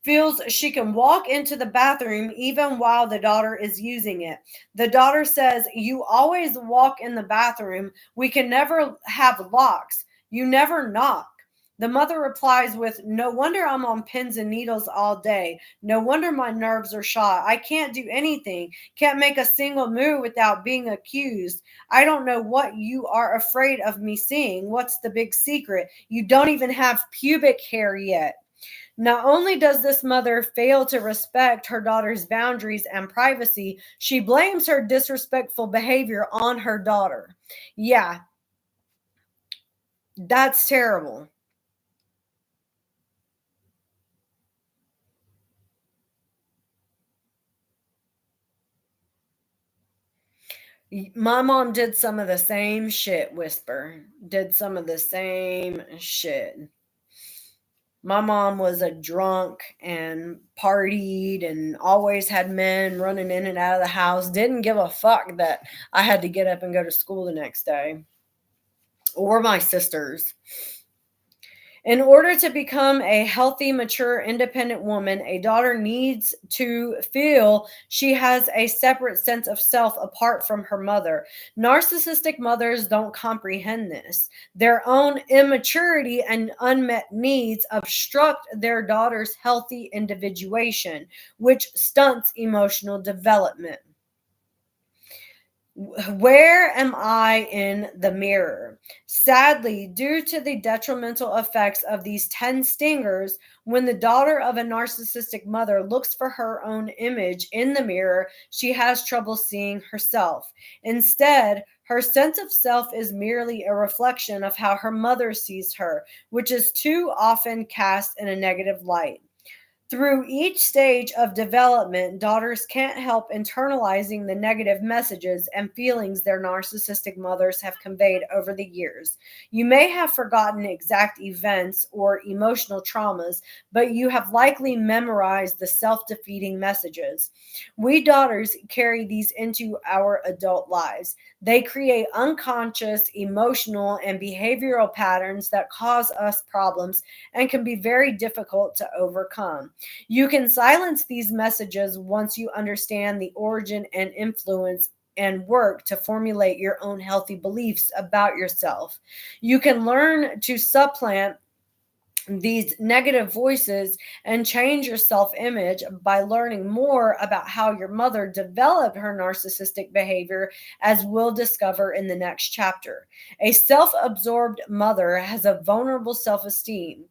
feels she can walk into the bathroom even while the daughter is using it. The daughter says, "You always walk in the bathroom. We can never have locks. You never knock." The mother replies with, "No wonder I'm on pins and needles all day. No wonder my nerves are shot. I can't do anything. Can't make a single move without being accused. I don't know what you are afraid of me seeing. What's the big secret? You don't even have pubic hair yet." Not only does this mother fail to respect her daughter's boundaries and privacy, she blames her disrespectful behavior on her daughter. Yeah, that's terrible. My mom did some of the same shit, Whisper. Did some of the same shit. My mom was a drunk and partied and always had men running in and out of the house. Didn't give a fuck that I had to get up and go to school the next day. Or my sisters. In order to become a healthy, mature, independent woman, a daughter needs to feel she has a separate sense of self apart from her mother. Narcissistic mothers don't comprehend this. Their own immaturity and unmet needs obstruct their daughter's healthy individuation, which stunts emotional development. Where am I in the mirror? Sadly, due to the detrimental effects of these 10 stingers, when the daughter of a narcissistic mother looks for her own image in the mirror, she has trouble seeing herself. Instead, her sense of self is merely a reflection of how her mother sees her, which is too often cast in a negative light. Through each stage of development, daughters can't help internalizing the negative messages and feelings their narcissistic mothers have conveyed over the years. You may have forgotten exact events or emotional traumas, but you have likely memorized the self defeating messages. We daughters carry these into our adult lives. They create unconscious emotional and behavioral patterns that cause us problems and can be very difficult to overcome. You can silence these messages once you understand the origin and influence and work to formulate your own healthy beliefs about yourself. You can learn to supplant these negative voices and change your self image by learning more about how your mother developed her narcissistic behavior, as we'll discover in the next chapter. A self absorbed mother has a vulnerable self esteem,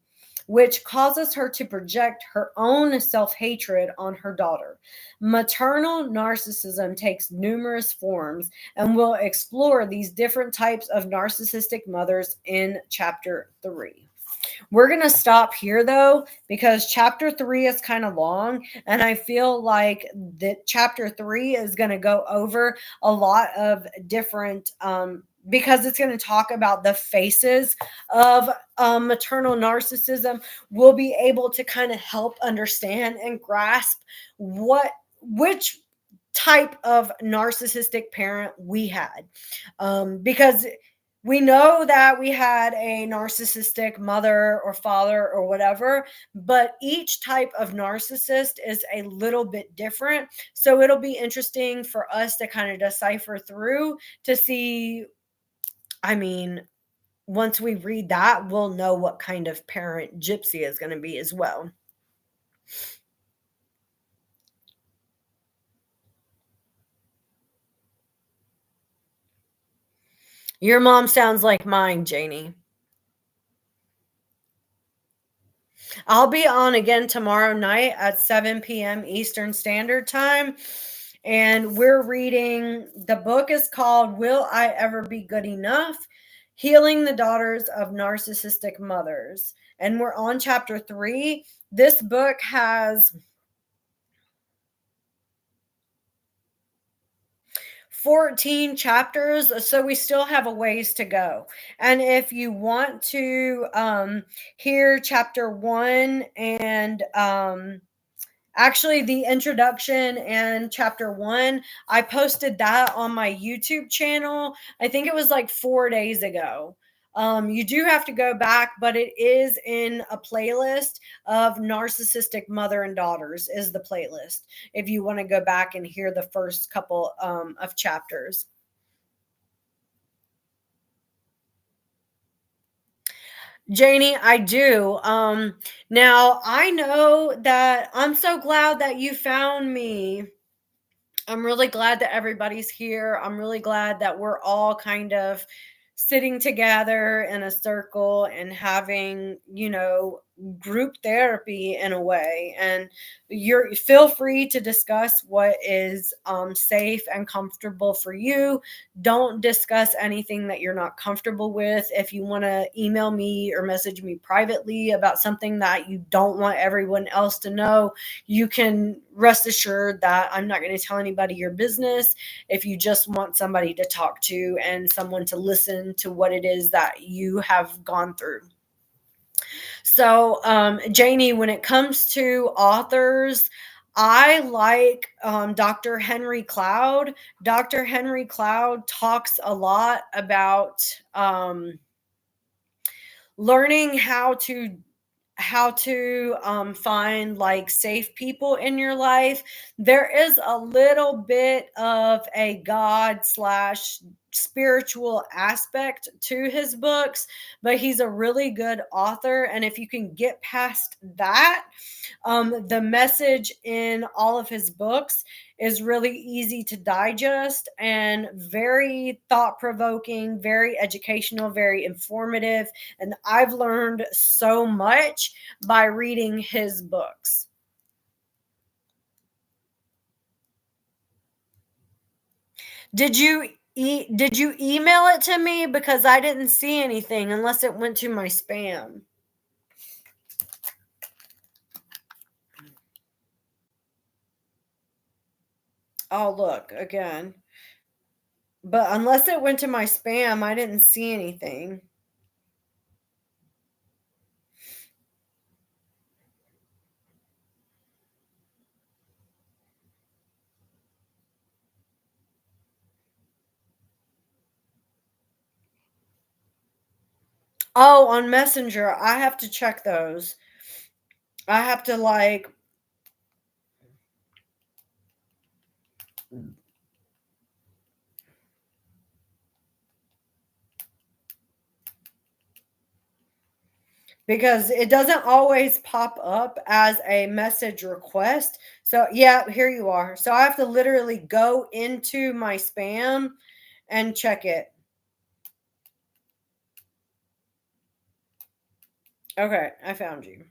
which causes her to project her own self hatred on her daughter. Maternal narcissism takes numerous forms, and we'll explore these different types of narcissistic mothers in chapter 3. We're going to stop here though, because chapter 3 is kind of long. And I feel like that chapter 3 is going to go over a lot of different, because it's going to talk about the faces of maternal narcissism. We'll be able to kind of help understand and grasp which type of narcissistic parent we had. Because we know that we had a narcissistic mother or father or whatever, but each type of narcissist is a little bit different. So it'll be interesting for us to kind of decipher through to see. I mean, once we read that, we'll know what kind of parent Gypsy is going to be as well. Your mom sounds like mine, Janie. I'll be on again tomorrow night at 7 p.m. Eastern Standard Time. And we're reading, the book is called Will I Ever Be Good Enough? Healing the Daughters of Narcissistic Mothers. And we're on chapter 3. This book has 14 chapters, so we still have a ways to go. And if you want to hear chapter 1 and actually the introduction and chapter 1, I posted that on my YouTube channel. I think it was like 4 days ago. You do have to go back, but it is in a playlist of Narcissistic Mother and Daughters is the playlist if you want to go back and hear the first couple of chapters. Janie, I do. Now I know that I'm so glad that you found me. I'm really glad that everybody's here. I'm really glad that we're all kind of sitting together in a circle and having, group therapy in a way. And you're feel free to discuss what is safe and comfortable for you. Don't discuss anything that you're not comfortable with. If you want to email me or message me privately about something that you don't want everyone else to know, you can rest assured that I'm not going to tell anybody your business. If you just want somebody to talk to and someone to listen to what it is that you have gone through. So, Janie, when it comes to authors, I like Dr. Henry Cloud. Dr. Henry Cloud talks a lot about learning how to find like safe people in your life. There is a little bit of a God slash spiritual aspect to his books, but he's a really good author. And if you can get past that, the message in all of his books is really easy to digest and very thought-provoking, very educational, very informative. And I've learned so much by reading his books. Did you email it to me? Because I didn't see anything unless it went to my spam. Oh, look again. But unless it went to my spam, I didn't see anything. Oh, on Messenger. I have to check those. I have to like because it doesn't always pop up as a message request. So, yeah, here you are. So I have to literally go into my spam and check it. Okay, I found you.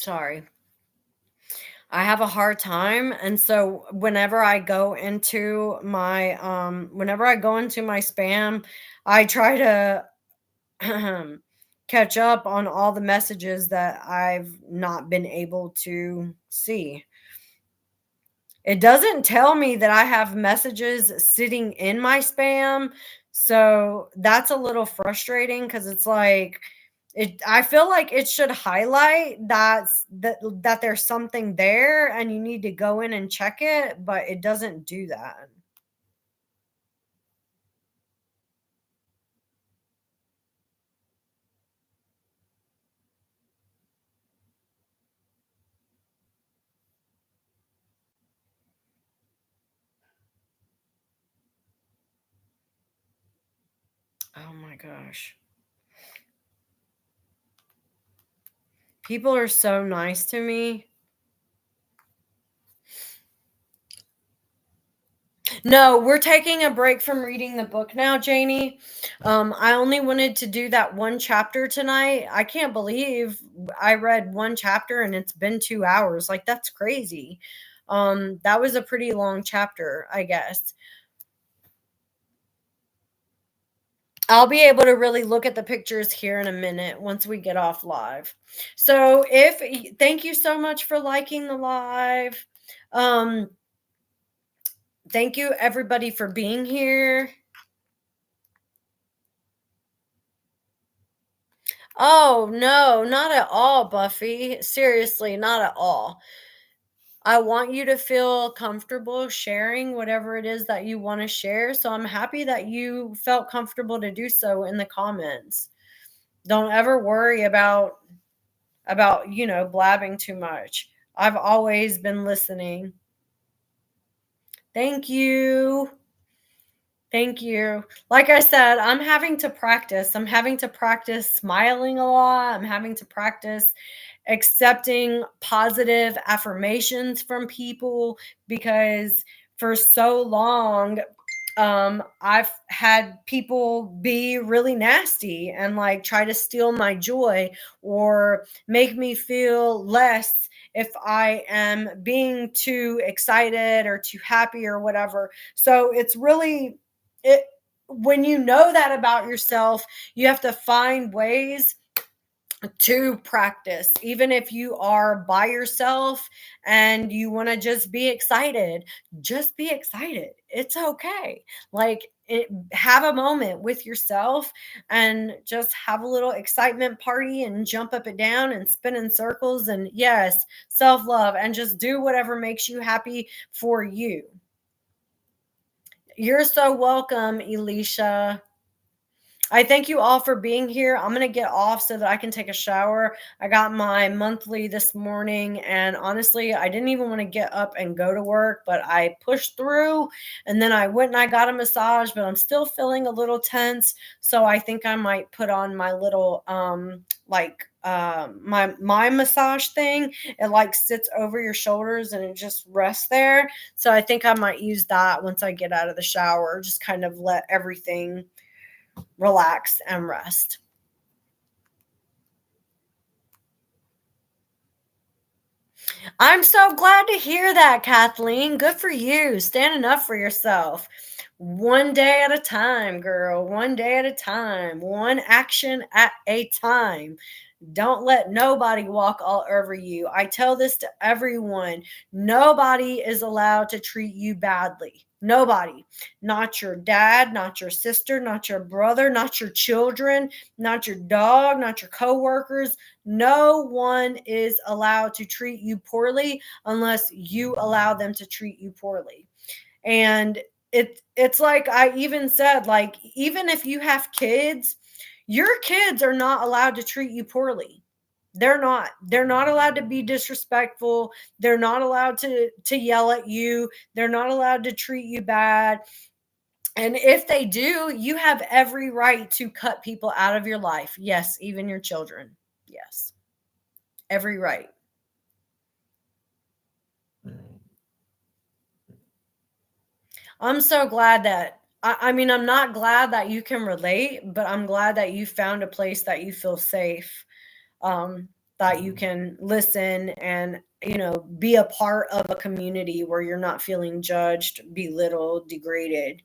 Sorry. I have a hard time, and so whenever I go into my spam, I try to catch up on all the messages that I've not been able to see. It doesn't tell me that I have messages sitting in my spam, so that's a little frustrating because it's like I feel like it should highlight that there's something there and you need to go in and check it, but it doesn't do that. Oh my gosh. People are so nice to me. No, we're taking a break from reading the book now, Janie. I only wanted to do that one chapter tonight. I can't believe I read one chapter and it's been 2 hours. Like, that's crazy. That was a pretty long chapter, I guess. I'll be able to really look at the pictures here in a minute once we get off live. So thank you so much for liking the live. Thank you everybody for being here. Oh, no, not at all, Buffy. Seriously, not at all. I want you to feel comfortable sharing whatever it is that you want to share. So I'm happy that you felt comfortable to do so in the comments. Don't ever worry about blabbing too much. I've always been listening. Thank you. Thank you. Like I said, I'm having to practice. I'm having to practice smiling a lot. I'm having to practice accepting positive affirmations from people because for so long, I've had people be really nasty and like try to steal my joy or make me feel less if I am being too excited or too happy or whatever. So it's really it when you know that about yourself, you have to find ways to practice, even if you are by yourself and you want to just be excited. Just be excited. It's okay. Have a moment with yourself and just have a little excitement party and jump up and down and spin in circles. And yes, self-love, and just do whatever makes you happy for you. You're so welcome, Elisha. I thank you all for being here. I'm going to get off so that I can take a shower. I got my monthly this morning, and honestly, I didn't even want to get up and go to work, but I pushed through, and then I went and I got a massage, but I'm still feeling a little tense, so I think I might put on my little my massage thing. It like sits over your shoulders and it just rests there. So I think I might use that once I get out of the shower, just kind of let everything relax and rest. I'm so glad to hear that, Kathleen. Good for you. Standing up for yourself. One day at a time, girl. One day at a time. One action at a time. Don't let nobody walk all over you. I tell this to everyone. Nobody is allowed to treat you badly. Nobody. Not your dad, not your sister, not your brother, not your children, not your dog, not your coworkers. No one is allowed to treat you poorly unless you allow them to treat you poorly. And it's like I even said, like, even if you have kids, your kids are not allowed to treat you poorly. They're not allowed to be disrespectful. They're not allowed to yell at you. They're not allowed to treat you bad. And if they do, you have every right to cut people out of your life. Yes, even your children. Yes. Every right. I'm so glad that I mean, I'm not glad that you can relate, but I'm glad that you found a place that you feel safe. that you can listen and, be a part of a community where you're not feeling judged, belittled, degraded,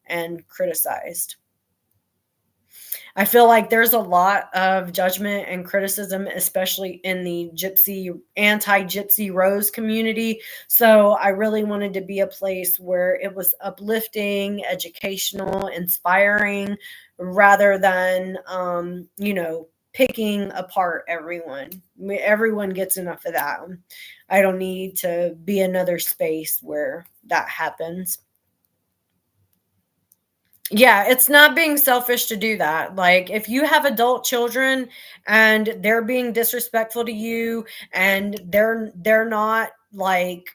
and criticized. I feel like there's a lot of judgment and criticism, especially in the anti-Gypsy Rose community. So I really wanted to be a place where it was uplifting, educational, inspiring, rather than, picking apart everyone. Everyone gets enough of that. I don't need to be another space where that happens. Yeah, it's not being selfish to do that. Like, if you have adult children and they're being disrespectful to you and they're not like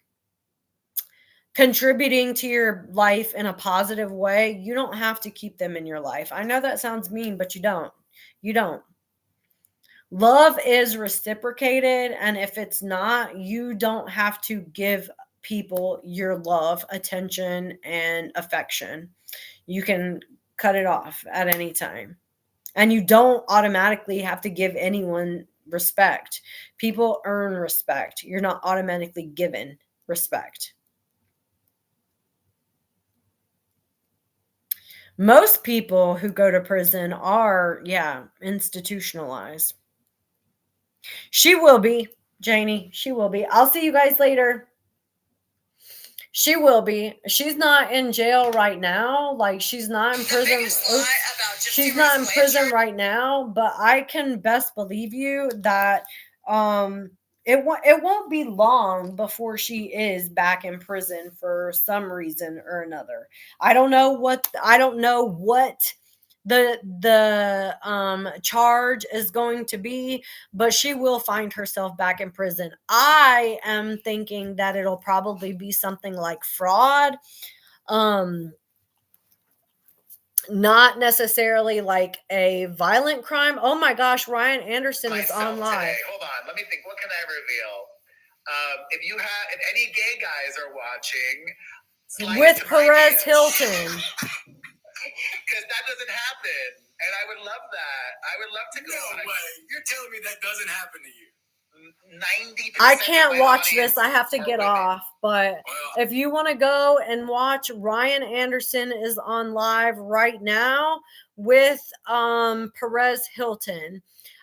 contributing to your life in a positive way, you don't have to keep them in your life. I know that sounds mean, but you don't. You don't. Love is reciprocated, and if it's not, you don't have to give people your love, attention, and affection. You can cut it off at any time. And you don't automatically have to give anyone respect. People earn respect. You're not automatically given respect. Most people who go to prison are, institutionalized. She will be, Janie. She will be. I'll see you guys later. She will be. She's not in jail right now. Like, she's not in prison. She's not in prison right now, but I can best believe you that it won't be long before she is back in prison for some reason or another. I don't know what the charge is going to be, but she will find herself back in prison. I am thinking that it'll probably be something like fraud, not necessarily like a violent crime. Oh my gosh, Ryan Anderson is on live. Today. Hold on, let me think. What can I reveal? If any gay guys are watching, with Perez Hilton. Because that doesn't happen, and I would love that. I would love to go. No way! You're telling me that doesn't happen to you? 90%. I can't watch this. I have to get off. But if you want to go and watch, Ryan Anderson is on live right now with Perez Hilton.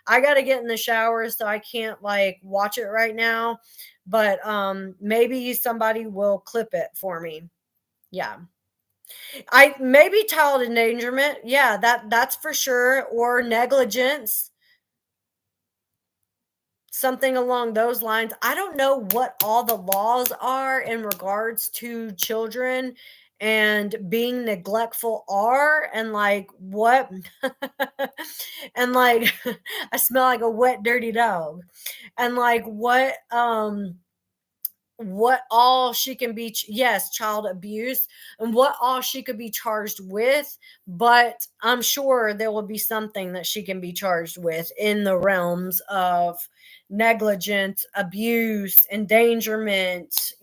I got to get in the shower, so I can't like watch it right now. But maybe somebody will clip it for me. Yeah. Maybe child endangerment. Yeah, that's for sure. Or negligence. Something along those lines. I don't know what all the laws are in regards to children and being neglectful are, and like what and like I smell like a wet dirty dog, and like what all she can be, yes, child abuse, and what all she could be charged with. But I'm sure there will be something that she can be charged with in the realms of negligence, abuse, endangerment,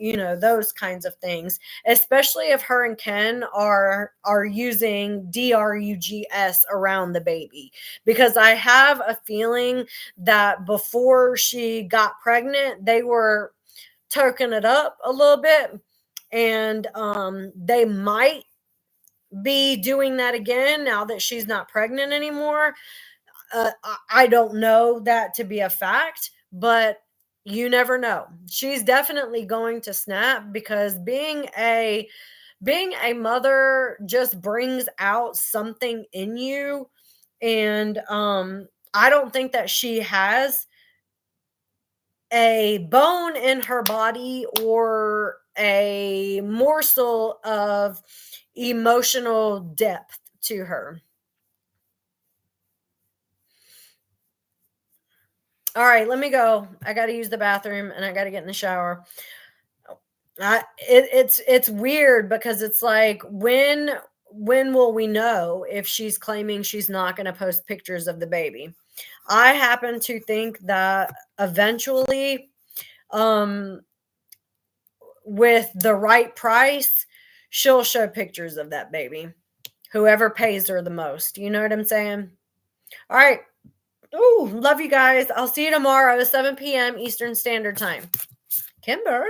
those kinds of things, especially if her and Ken are using drugs around the baby. Because I have a feeling that before she got pregnant, they were token it up a little bit, and they might be doing that again now that she's not pregnant anymore. I don't know that to be a fact, but you never know. She's definitely going to snap, because being a mother just brings out something in you, and I don't think that she has a bone in her body or a morsel of emotional depth to her. All right, let me go. I got to use the bathroom and I got to get in the shower. It's weird, because it's like, when will we know if she's claiming she's not going to post pictures of the baby? I happen to think that eventually, with the right price, she'll show pictures of that baby. Whoever pays her the most. You know what I'm saying? All right. Ooh, love you guys. I'll see you tomorrow at 7 p.m. Eastern Standard Time. Kimber.